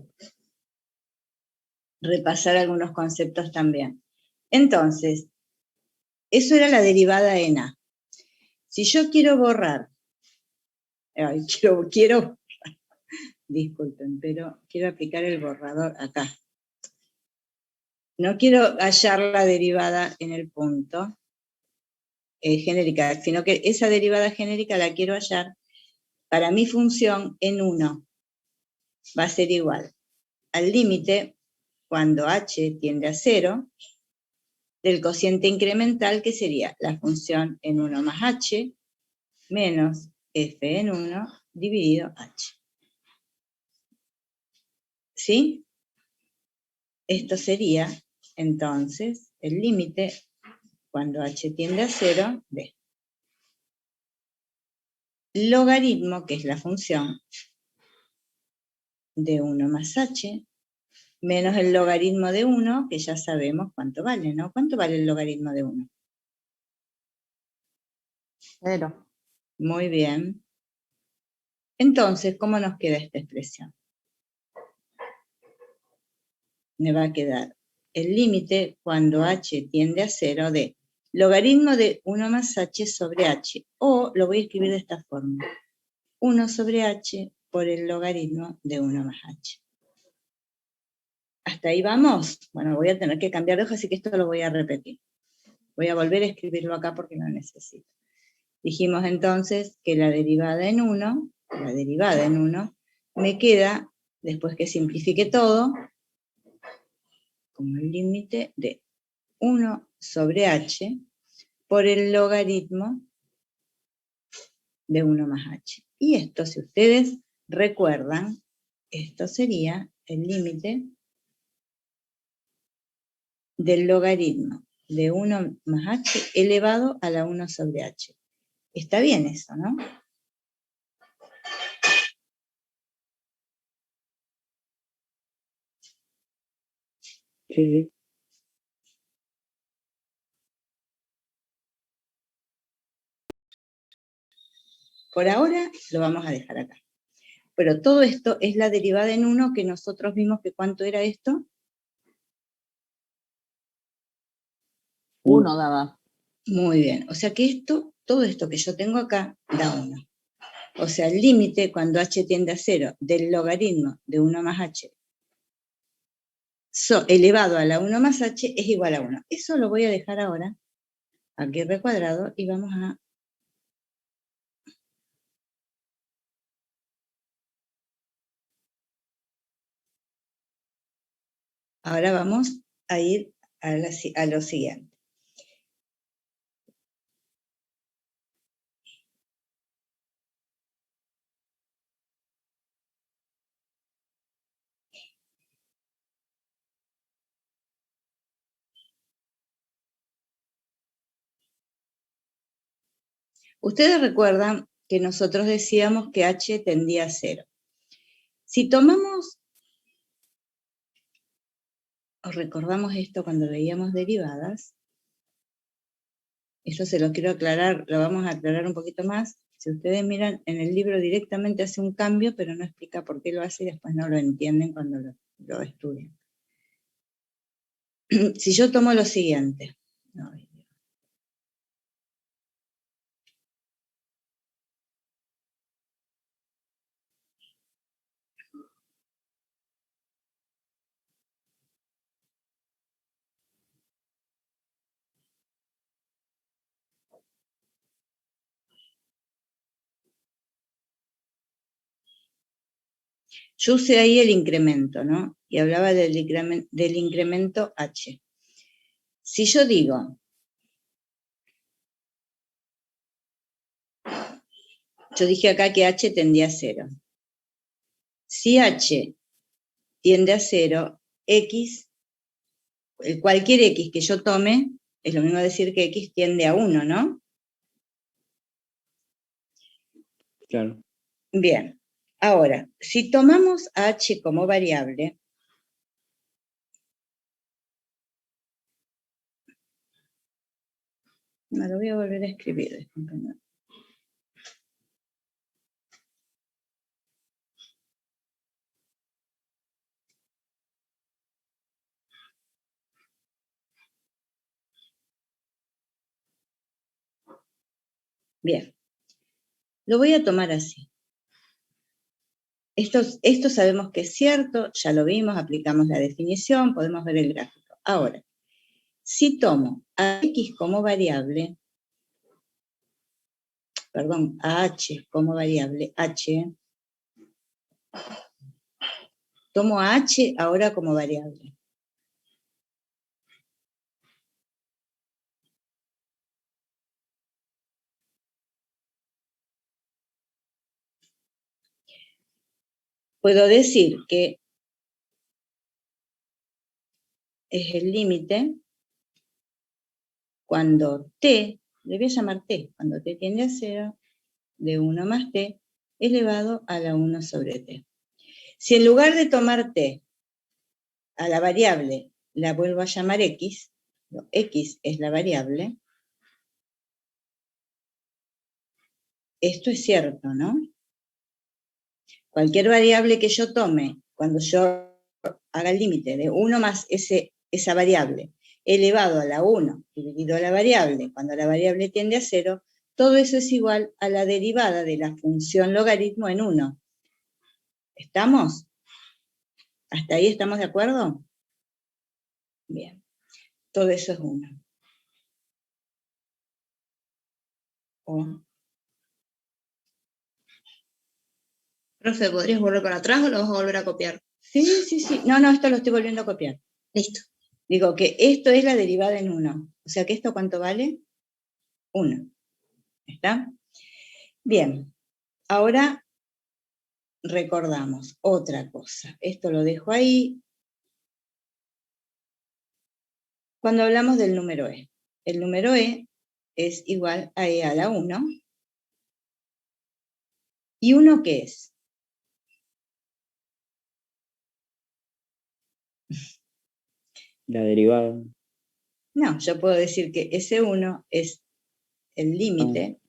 repasar algunos conceptos también. Entonces, eso era la derivada en A. Si yo quiero borrar, disculpen, pero quiero aplicar el borrador acá. No quiero hallar la derivada en el punto genérica, sino que esa derivada genérica la quiero hallar para mi función en 1 va a ser igual al límite cuando h tiende a 0 del cociente incremental, que sería la función en 1 más h menos f en 1 dividido h. ¿Sí? Esto sería, entonces, el límite cuando h tiende a 0 de logaritmo, que es la función de 1 más h, menos el logaritmo de 1, que ya sabemos cuánto vale, ¿no? ¿Cuánto vale el logaritmo de 1? 0. Muy bien. Entonces, ¿cómo nos queda esta expresión? Me va a quedar el límite cuando h tiende a 0 de logaritmo de 1 más h sobre h, o lo voy a escribir de esta forma, 1 sobre h por el logaritmo de 1 más h. ¿Hasta ahí vamos? Bueno, voy a tener que cambiar de hoja, así que esto lo voy a repetir. Voy a volver a escribirlo acá porque lo necesito. Dijimos entonces que la derivada en 1, me queda, después que simplifique todo, como el límite de 1 sobre h por el logaritmo de 1 más h. Y esto, si ustedes recuerdan, esto sería el límite del logaritmo de 1 más h elevado a la 1 sobre h. Está bien eso, ¿no? Sí, sí. Por ahora lo vamos a dejar acá. Pero todo esto es la derivada en 1 que nosotros vimos que ¿cuánto era esto? 1 daba. Muy bien. O sea que esto, todo esto que yo tengo acá, da 1. O sea, el límite cuando h tiende a 0 del logaritmo de 1 más h elevado a la 1 más h es igual a 1. Eso lo voy a dejar ahora aquí recuadrado y vamos a... Ahora vamos a ir a lo siguiente. Ustedes recuerdan que nosotros decíamos que h tendía a 0. Si tomamos, os recordamos esto cuando veíamos derivadas, eso se lo quiero aclarar, lo vamos a aclarar un poquito más. Si ustedes miran en el libro directamente hace un cambio, pero no explica por qué lo hace y después no lo entienden cuando lo estudian. Si yo tomo lo siguiente, yo usé ahí el incremento, ¿no? Y hablaba del incremento h. Si yo digo, yo dije acá que h tendía a 0. Si h tiende a 0, x, cualquier x que yo tome, es lo mismo decir que x tiende a 1, ¿no? Claro. Bien, ahora, si tomamos a h como variable, no, lo voy a volver a escribir, disculpen. Bien, lo voy a tomar así. Esto sabemos que es cierto, ya lo vimos, aplicamos la definición, podemos ver el gráfico. Ahora, si tomo a x como variable, perdón, a h como variable, h. Tomo a h ahora como variable. Puedo decir que es el límite cuando t, le voy a llamar t, cuando t tiende a 0, de 1 más t, elevado a la 1 sobre t. Si en lugar de tomar t a la variable la vuelvo a llamar x, x es la variable, esto es cierto, ¿no? Cualquier variable que yo tome, cuando yo haga el límite de 1 más esa variable, elevado a la 1 dividido a la variable, cuando la variable tiende a 0, todo eso es igual a la derivada de la función logaritmo en 1. ¿Estamos? ¿Hasta ahí estamos de acuerdo? Bien, todo eso es 1. Profe, ¿podrías volver para atrás o lo vas a volver a copiar? Sí. No, esto lo estoy volviendo a copiar. Listo. Digo que esto es la derivada en 1. O sea que esto, ¿cuánto vale? 1. ¿Está? Bien. Ahora recordamos otra cosa. Esto lo dejo ahí. Cuando hablamos del número e. El número e es igual a e a la 1. ¿Y 1 qué es? La derivada. No, yo puedo decir que ese 1 es el límite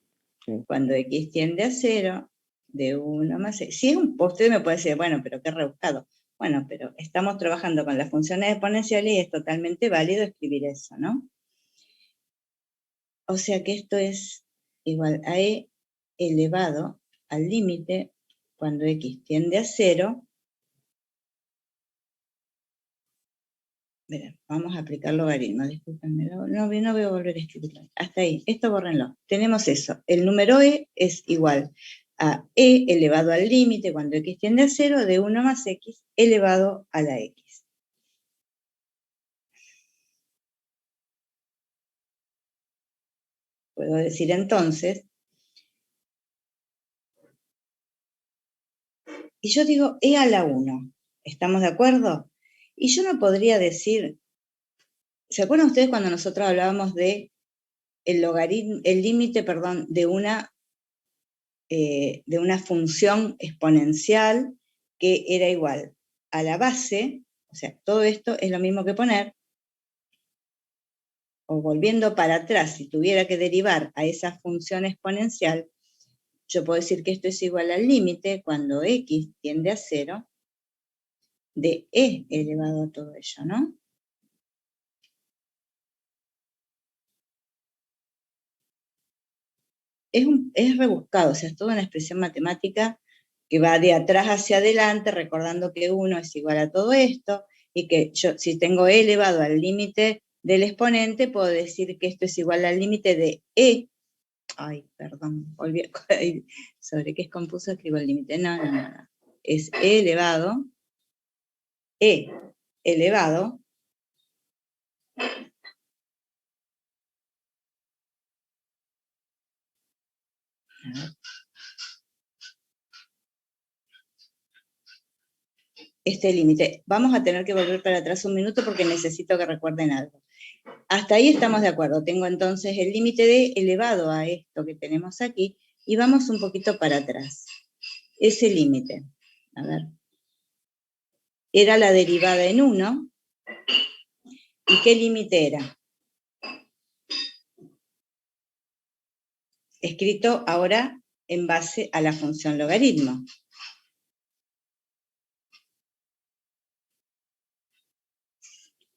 Sí. cuando x tiende a 0 de 1 más x. Si es un postre me puede decir, bueno, pero qué rebuscado. Bueno, pero estamos trabajando con las funciones exponenciales y es totalmente válido escribir eso, ¿no? O sea que esto es igual a e elevado al límite cuando x tiende a 0. Miren, vamos a aplicar logaritmo, discúlpenme, no voy a volver a escribirlo. Hasta ahí, esto bórrenlo. Tenemos eso, el número e es igual a e elevado al límite cuando x tiende a 0 de 1 más x elevado a la x. Puedo decir entonces, y yo digo e a la 1, ¿estamos de acuerdo? Y yo no podría decir, ¿se acuerdan ustedes cuando nosotros hablábamos de el límite, perdón, de una función exponencial que era igual a la base? O sea, todo esto es lo mismo que poner, o volviendo para atrás, si tuviera que derivar a esa función exponencial, yo puedo decir que esto es igual al límite cuando x tiende a 0 de e elevado a todo ello, ¿no? Es rebuscado, o sea, es toda una expresión matemática que va de atrás hacia adelante, recordando que 1 es igual a todo esto, y que yo, si tengo e elevado al límite del exponente, puedo decir que esto es igual al límite de e. Ay, perdón, sobre qué es confuso escribo el límite. No. Es e elevado este límite. Vamos a tener que volver para atrás un minuto porque necesito que recuerden algo. Hasta ahí estamos de acuerdo. Tengo entonces el límite de elevado a esto que tenemos aquí y vamos un poquito para atrás. Ese límite, a ver, era la derivada en 1. ¿Y qué límite era? Escrito ahora en base a la función logaritmo.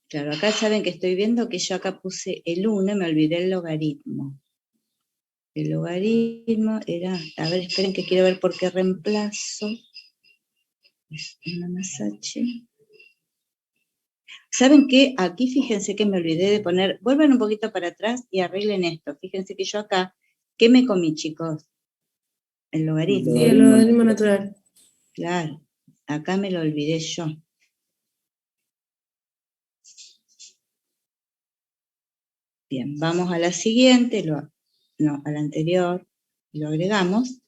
Claro, acá saben que estoy viendo que yo acá puse el 1 y me olvidé el logaritmo. El logaritmo era, a ver, esperen que quiero ver por qué reemplazo. Es 1 más h. ¿Saben qué? Aquí fíjense que me olvidé de poner, vuelvan un poquito para atrás y arreglen esto. Fíjense que yo acá, ¿qué me comí, chicos? El logaritmo. Sí, el logaritmo natural. Claro, acá me lo olvidé yo. Bien, vamos a la siguiente, no, a la anterior, lo agregamos.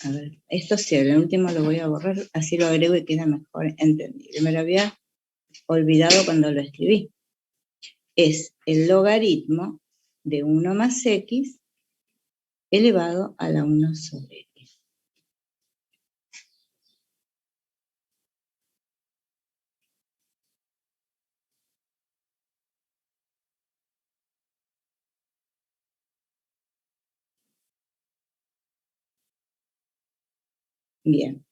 A ver, esto sí, el último lo voy a borrar, así lo agrego y queda mejor entendible. Me lo había olvidado cuando lo escribí. Es el logaritmo de 1 más x elevado a la 1 sobre x. Bien.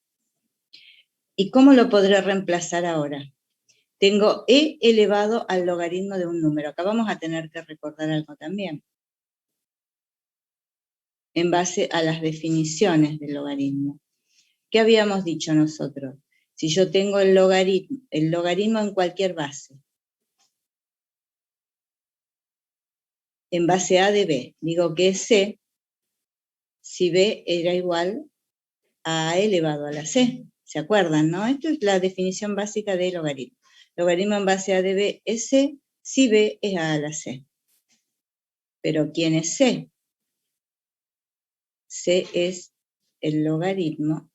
¿Y cómo lo podré reemplazar ahora? Tengo e elevado al logaritmo de un número. Acá vamos a tener que recordar algo también. En base a las definiciones del logaritmo. ¿Qué habíamos dicho nosotros? Si yo tengo el logaritmo en cualquier base, en base a de b, digo que es c, si b era igual a a elevado a la c. ¿Se acuerdan, no? Esto es la definición básica de logaritmo. Logaritmo en base a de b es c, si b es a la c. Pero ¿quién es c? C es el logaritmo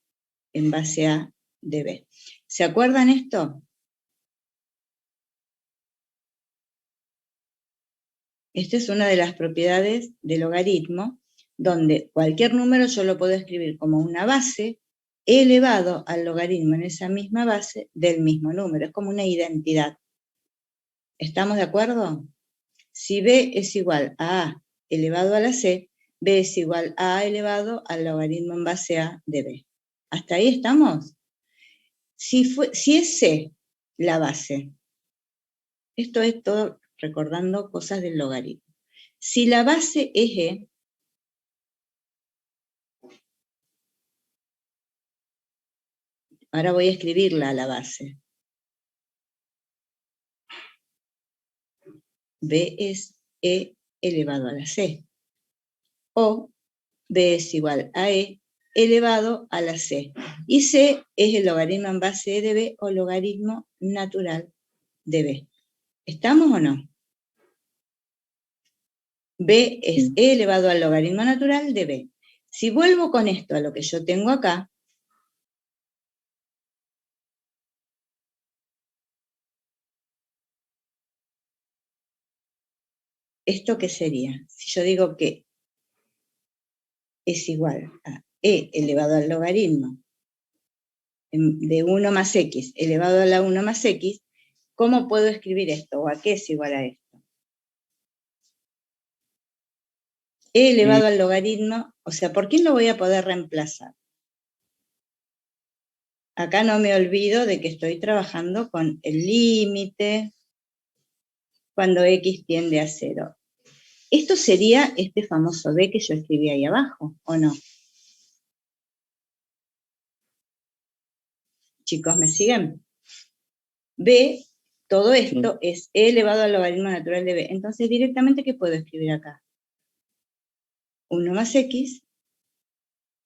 en base a de b. ¿Se acuerdan esto? Esta es una de las propiedades del logaritmo, donde cualquier número yo lo puedo escribir como una base elevado al logaritmo en esa misma base del mismo número. Es como una identidad. ¿Estamos de acuerdo? Si b es igual a a elevado a la c, b es igual a a elevado al logaritmo en base a de b. ¿Hasta ahí estamos? Si es c la base, esto es todo recordando cosas del logaritmo. Si la base es e, ahora voy a escribirla a la base. B es e elevado a la c. O b es igual a e elevado a la c. Y c es el logaritmo en base de b o logaritmo natural de b. ¿Estamos o no? B es e elevado al logaritmo natural de b. Si vuelvo con esto a lo que yo tengo acá, ¿esto qué sería? Si yo digo que es igual a e elevado al logaritmo de 1 más x elevado a la 1 más x, ¿cómo puedo escribir esto? ¿O a qué es igual a esto? E elevado al logaritmo, o sea, ¿por quién lo voy a poder reemplazar? Acá no me olvido de que estoy trabajando con el límite cuando x tiende a 0. Esto sería este famoso b que yo escribí ahí abajo, ¿o no? Chicos, ¿me siguen? B, todo esto es e elevado al logaritmo natural de b. Entonces, directamente, ¿qué puedo escribir acá? 1 más x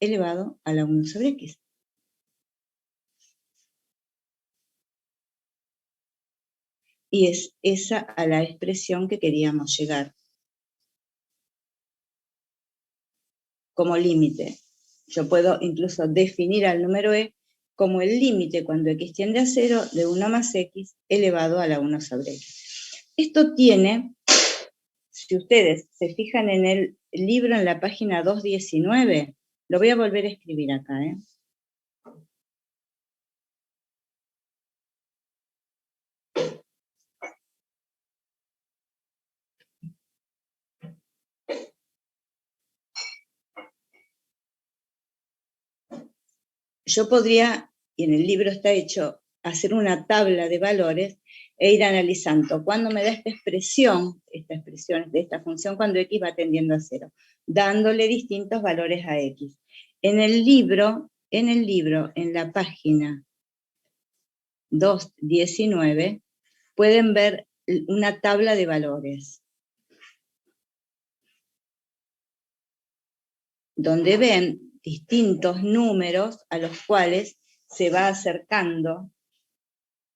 elevado a la 1 sobre x. Y es esa a la expresión que queríamos llegar. Como límite. Yo puedo incluso definir al número e como el límite cuando x tiende a 0 de 1 más x elevado a la 1 sobre x. Esto tiene, si ustedes se fijan en el libro en la página 219, lo voy a volver a escribir acá, ¿eh? Yo podría, y en el libro está hecho, hacer una tabla de valores e ir analizando cuándo me da esta expresión de esta función cuando x va tendiendo a 0, dándole distintos valores a x. En el libro, en la página 219, pueden ver una tabla de valores, donde ven distintos números a los cuales se va acercando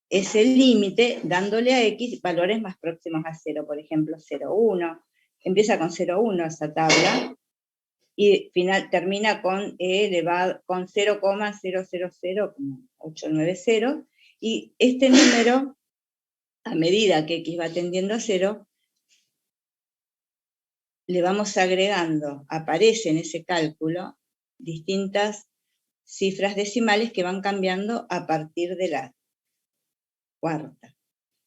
ese límite, dándole a X valores más próximos a 0, por ejemplo 0,1, empieza con 0,1 esa tabla, y termina con E elevado, con 0,000,890, y este número, a medida que X va tendiendo a 0, le vamos agregando, aparece en ese cálculo, distintas cifras decimales que van cambiando a partir de la cuarta,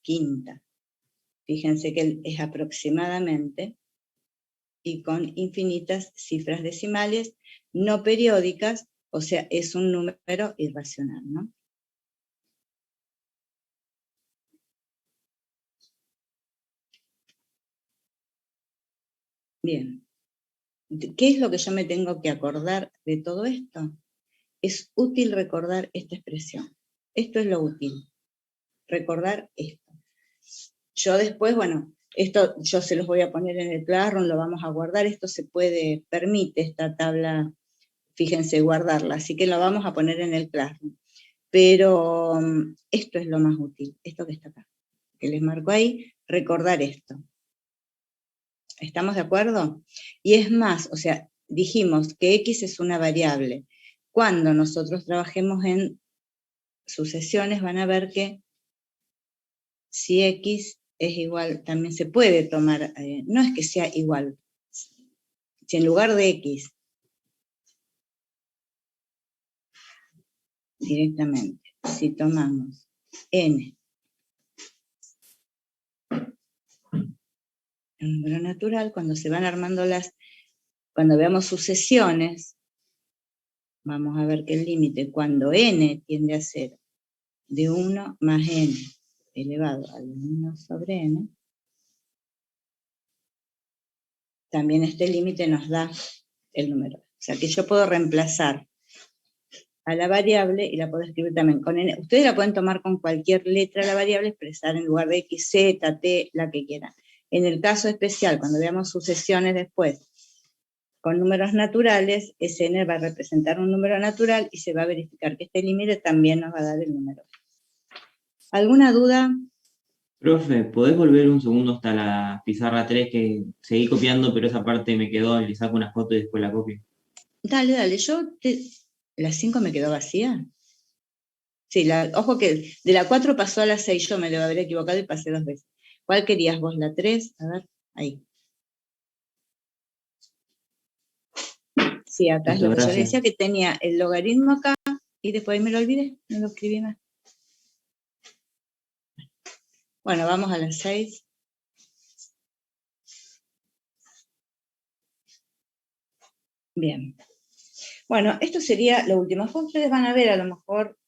quinta. Fíjense que es aproximadamente, y con infinitas cifras decimales no periódicas, o sea, es un número irracional, ¿no? Bien. ¿Qué es lo que yo me tengo que acordar de todo esto? Es útil recordar esta expresión. Esto es lo útil. Recordar esto. Yo después, bueno, esto yo se los voy a poner en el Classroom, lo vamos a guardar. Esto se puede, permite esta tabla, fíjense, guardarla. Así que la vamos a poner en el Classroom. Pero esto es lo más útil, esto que está acá, que les marco ahí, recordar esto. ¿Estamos de acuerdo? Y es más, o sea, dijimos que X es una variable. Cuando nosotros trabajemos en sucesiones van a ver que si X es igual, también se puede tomar, no es que sea igual, si en lugar de X, directamente, si tomamos N, un número natural, cuando se van armando cuando veamos sucesiones, vamos a ver que el límite, cuando N tiende a 0, de 1 más N elevado al 1 sobre N, también este límite nos da el número. O sea que yo puedo reemplazar a la variable y la puedo escribir también con N. Ustedes la pueden tomar con cualquier letra de la variable, expresar en lugar de X, Z, T, la que quieran. En el caso especial, cuando veamos sucesiones después con números naturales, ese N va a representar un número natural y se va a verificar que este límite también nos va a dar el número. ¿Alguna duda? Profe, ¿podés volver un segundo hasta la pizarra 3 que seguí copiando, pero esa parte me quedó, le saco una foto y después la copio? Dale, ¿la 5 me quedó vacía? Sí, ojo que de la 4 pasó a la 6, yo me debo haber equivocado y pasé 2 veces. ¿Cuál querías vos? ¿La 3? A ver, ahí. Sí, acá es lo que yo le decía, que tenía el logaritmo acá, y después me lo olvidé, no lo escribí más. Bueno, vamos a las 6. Bien. Bueno, esto sería lo último. Ustedes van a ver a lo mejor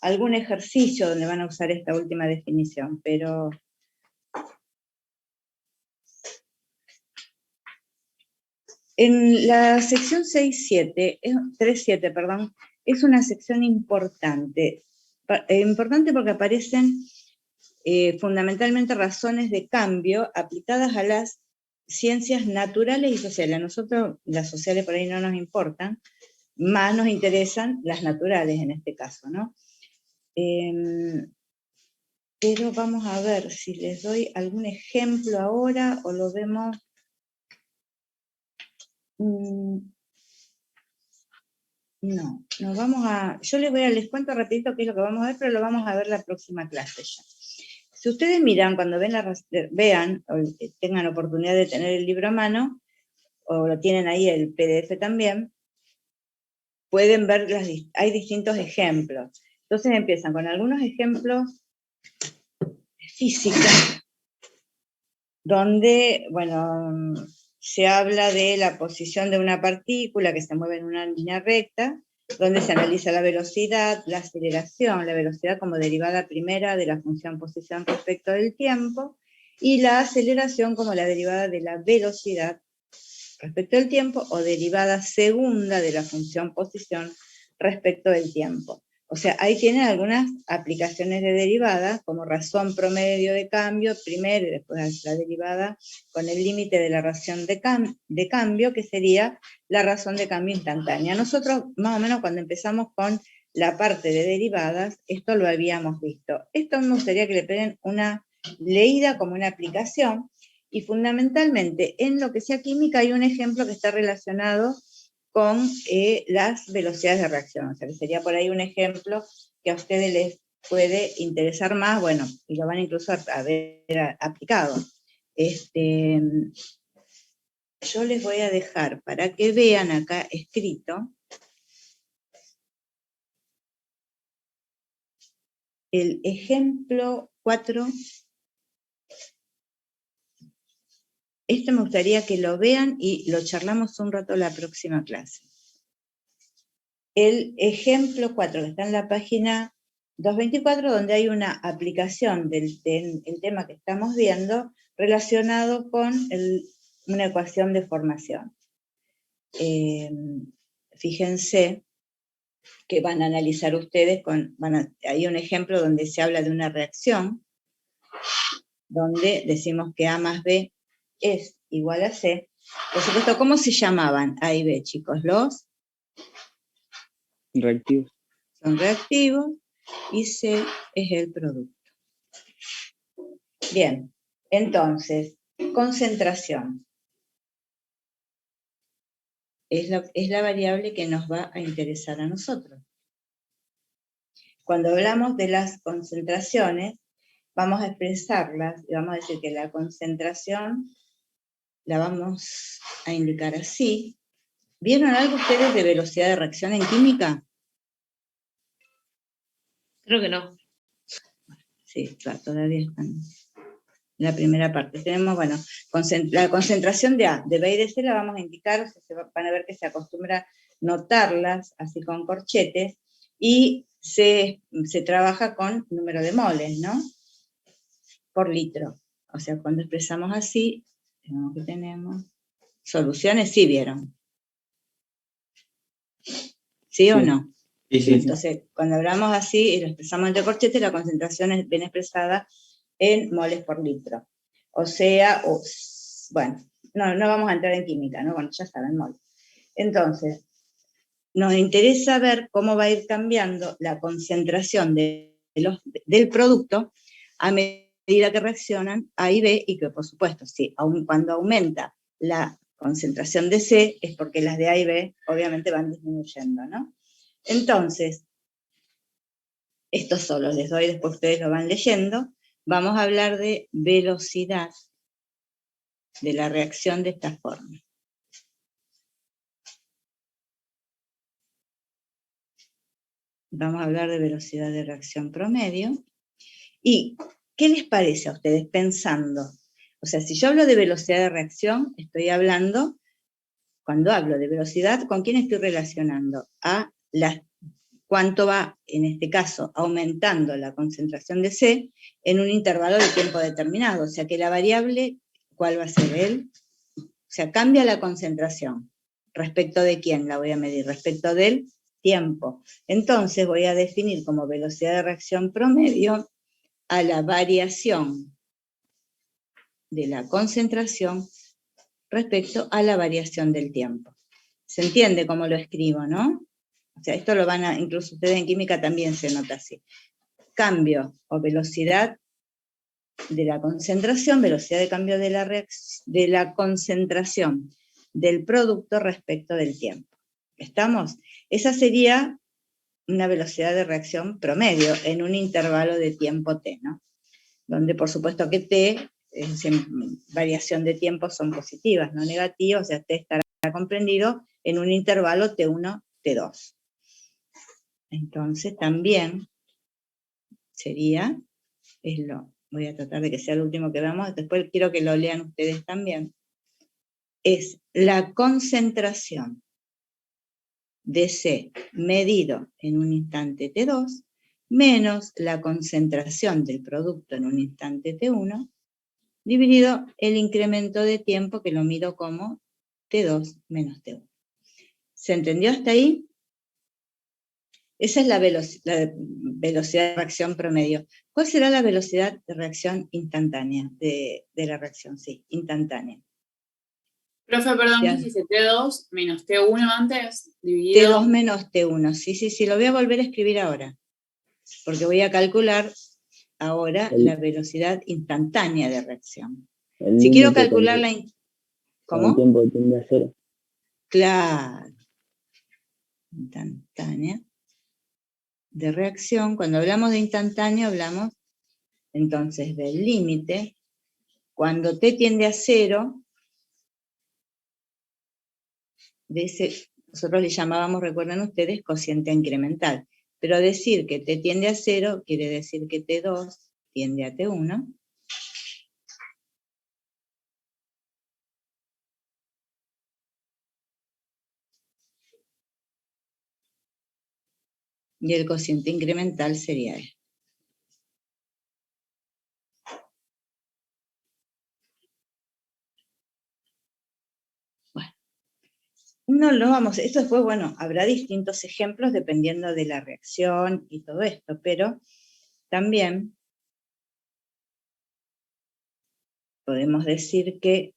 algún ejercicio donde van a usar esta última definición, pero en la sección 3.7, perdón, es una sección importante. Importante porque aparecen fundamentalmente razones de cambio aplicadas a las ciencias naturales y sociales. A nosotros las sociales por ahí no nos importan, más nos interesan las naturales en este caso, ¿no? Pero vamos a ver si les doy algún ejemplo ahora o lo vemos. No, yo les cuento rapidito qué es lo que vamos a ver, pero lo vamos a ver la próxima clase ya. Si ustedes miran, cuando vean, o tengan oportunidad de tener el libro a mano, o lo tienen ahí el PDF también, pueden ver, hay distintos ejemplos. Entonces empiezan con algunos ejemplos de física, donde, bueno, se habla de la posición de una partícula que se mueve en una línea recta, donde se analiza la velocidad, la aceleración, la velocidad como derivada primera de la función posición respecto del tiempo, y la aceleración como la derivada de la velocidad respecto del tiempo, o derivada segunda de la función posición respecto del tiempo. O sea, ahí tienen algunas aplicaciones de derivada, como razón promedio de cambio, primero y después la derivada con el límite de la razón de cambio, que sería la razón de cambio instantánea. Nosotros, más o menos, cuando empezamos con la parte de derivadas, esto lo habíamos visto. Esto me gustaría que le peguen una leída como una aplicación, y fundamentalmente en lo que sea química hay un ejemplo que está relacionado con las velocidades de reacción. O sea, que sería por ahí un ejemplo que a ustedes les puede interesar más, bueno, y lo van incluso a ver aplicado. Yo les voy a dejar para que vean acá escrito el ejemplo 4. Este me gustaría que lo vean y lo charlamos un rato la próxima clase. El ejemplo 4, que está en la página 224, donde hay una aplicación del tema que estamos viendo relacionado con una ecuación de formación. Fíjense que van a analizar ustedes, hay un ejemplo donde se habla de una reacción, donde decimos que A más B es igual a C. Por supuesto, ¿cómo se llamaban A y B, chicos? Los Reactivos. son reactivos y C es el producto. Bien, entonces, concentración. Es la variable que nos va a interesar a nosotros. Cuando hablamos de las concentraciones, vamos a expresarlas y vamos a decir que la concentración la vamos a indicar así. ¿Vieron algo ustedes de velocidad de reacción en química? Creo que no. Sí, claro, todavía están en la primera parte. Tenemos, bueno, la concentración de A, de B y de C la vamos a indicar, o sea, van a ver que se acostumbra notarlas así con corchetes, y se trabaja con número de moles, ¿no? Por litro. O sea, cuando expresamos así, tenemos soluciones, ¿sí vieron? ¿Sí o no? Sí, sí. Entonces, cuando hablamos así y lo expresamos entre corchetes, la concentración es bien expresada en moles por litro. O sea, bueno, no vamos a entrar en química, ¿no? Bueno, ya saben, moles. Entonces, nos interesa ver cómo va a ir cambiando la concentración del producto a medida que reaccionan A y B, y que, por supuesto, sí, cuando aumenta la concentración de C, es porque las de A y B obviamente van disminuyendo, ¿no? Entonces, esto solo les doy, después ustedes lo van leyendo. Vamos a hablar de velocidad de la reacción de esta forma. Vamos a hablar de velocidad de reacción promedio. ¿Y qué les parece a ustedes pensando? O sea, si yo hablo de velocidad de reacción, estoy hablando, cuando hablo de velocidad, ¿con quién estoy relacionando? A cuánto va, en este caso, aumentando la concentración de C en un intervalo de tiempo determinado. O sea, que la variable, ¿cuál va a ser? O sea, cambia la concentración. ¿Respecto de quién la voy a medir? Respecto del tiempo. Entonces voy a definir como velocidad de reacción promedio a la variación de la concentración respecto a la variación del tiempo. ¿Se entiende cómo lo escribo, no? O sea, esto lo van a, incluso ustedes en química también se nota así. Cambio o velocidad de la concentración, velocidad de cambio de la concentración del producto respecto del tiempo. ¿Estamos? Esa sería una velocidad de reacción promedio en un intervalo de tiempo t, ¿no? Donde por supuesto que t, variación de tiempo son positivas, no negativas, o sea, t estará comprendido en un intervalo t1, t2. Entonces también sería, voy a tratar de que sea el último que veamos, después quiero que lo lean ustedes también, es la concentración de C medido en un instante T2 menos la concentración del producto en un instante T1 dividido el incremento de tiempo que lo mido como T2 menos T1. ¿Se entendió hasta ahí? Esa es la velocidad de reacción promedio. ¿Cuál será la velocidad de reacción instantánea de la reacción? Sí, instantánea. Profe, perdón, Ya. ¿qué hiciste? T2 menos T1 antes, dividido. T2 menos T1, sí, lo voy a volver a escribir ahora, porque voy a calcular ahora la velocidad instantánea de reacción. El Si quiero límite calcular cuando- la... cuando el ¿Cómo? tiempo tiende a cero. Claro. Instantánea de reacción. Cuando hablamos de instantáneo, hablamos entonces del límite. Cuando t tiende a cero, nosotros le llamábamos, recuerden ustedes, cociente incremental. Pero decir que t tiende a cero quiere decir que T2 tiende a T1. Y el cociente incremental sería este. Bueno, no lo vamos, esto después, bueno, habrá distintos ejemplos dependiendo de la reacción y todo esto, pero también podemos decir que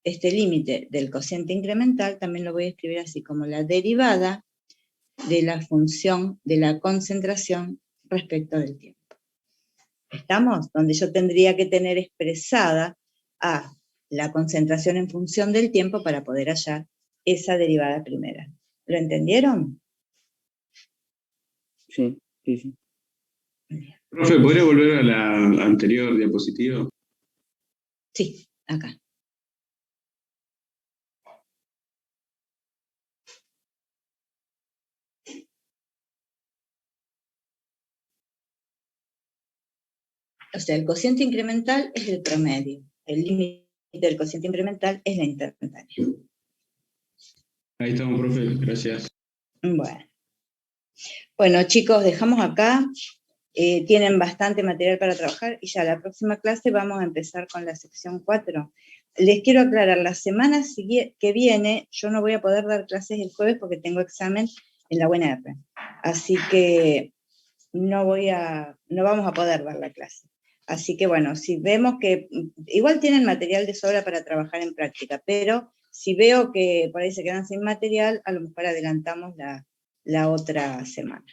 este límite del cociente incremental también lo voy a escribir así como la derivada de la función de la concentración respecto del tiempo. ¿Estamos? Donde yo tendría que tener expresada a la concentración en función del tiempo para poder hallar esa derivada primera. ¿Lo entendieron? Sí, sí. Profe, ¿podría volver a la anterior diapositiva? Sí, acá. O sea, el cociente incremental es el promedio. El límite del cociente incremental es la instantánea. Ahí estamos, profe, gracias. Bueno, chicos, dejamos acá. Tienen bastante material para trabajar y ya la próxima clase vamos a empezar con la sección 4. Les quiero aclarar, la semana que viene yo no voy a poder dar clases el jueves porque tengo examen en la UNR. Así que no vamos a poder dar la clase. Así que bueno, si vemos que, igual tienen material de sobra para trabajar en práctica, pero si veo que por ahí se quedan sin material, a lo mejor adelantamos la otra semana.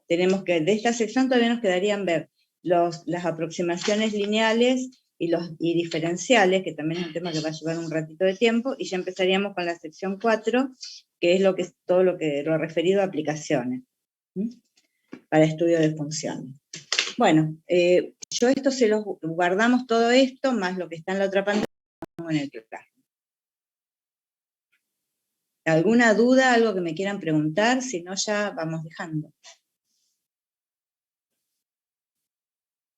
Tenemos que, de esta sección todavía nos quedarían ver las aproximaciones lineales y diferenciales, que también es un tema que va a llevar un ratito de tiempo, y ya empezaríamos con la sección 4, que es todo lo referido a aplicaciones, para estudio de funciones. Bueno, yo esto se los guardamos todo esto, más lo que está en la otra pantalla, en el claro. ¿Alguna duda, algo que me quieran preguntar? Si no, ya vamos dejando.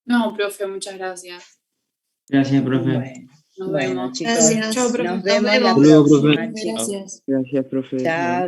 No, profe, muchas gracias. Gracias, profe. Bueno, Nos vemos. chicos, Gracias. Chao, profe. nos vemos la Hasta luego, profe. próxima, chicos. Gracias. Gracias, profe. Chao.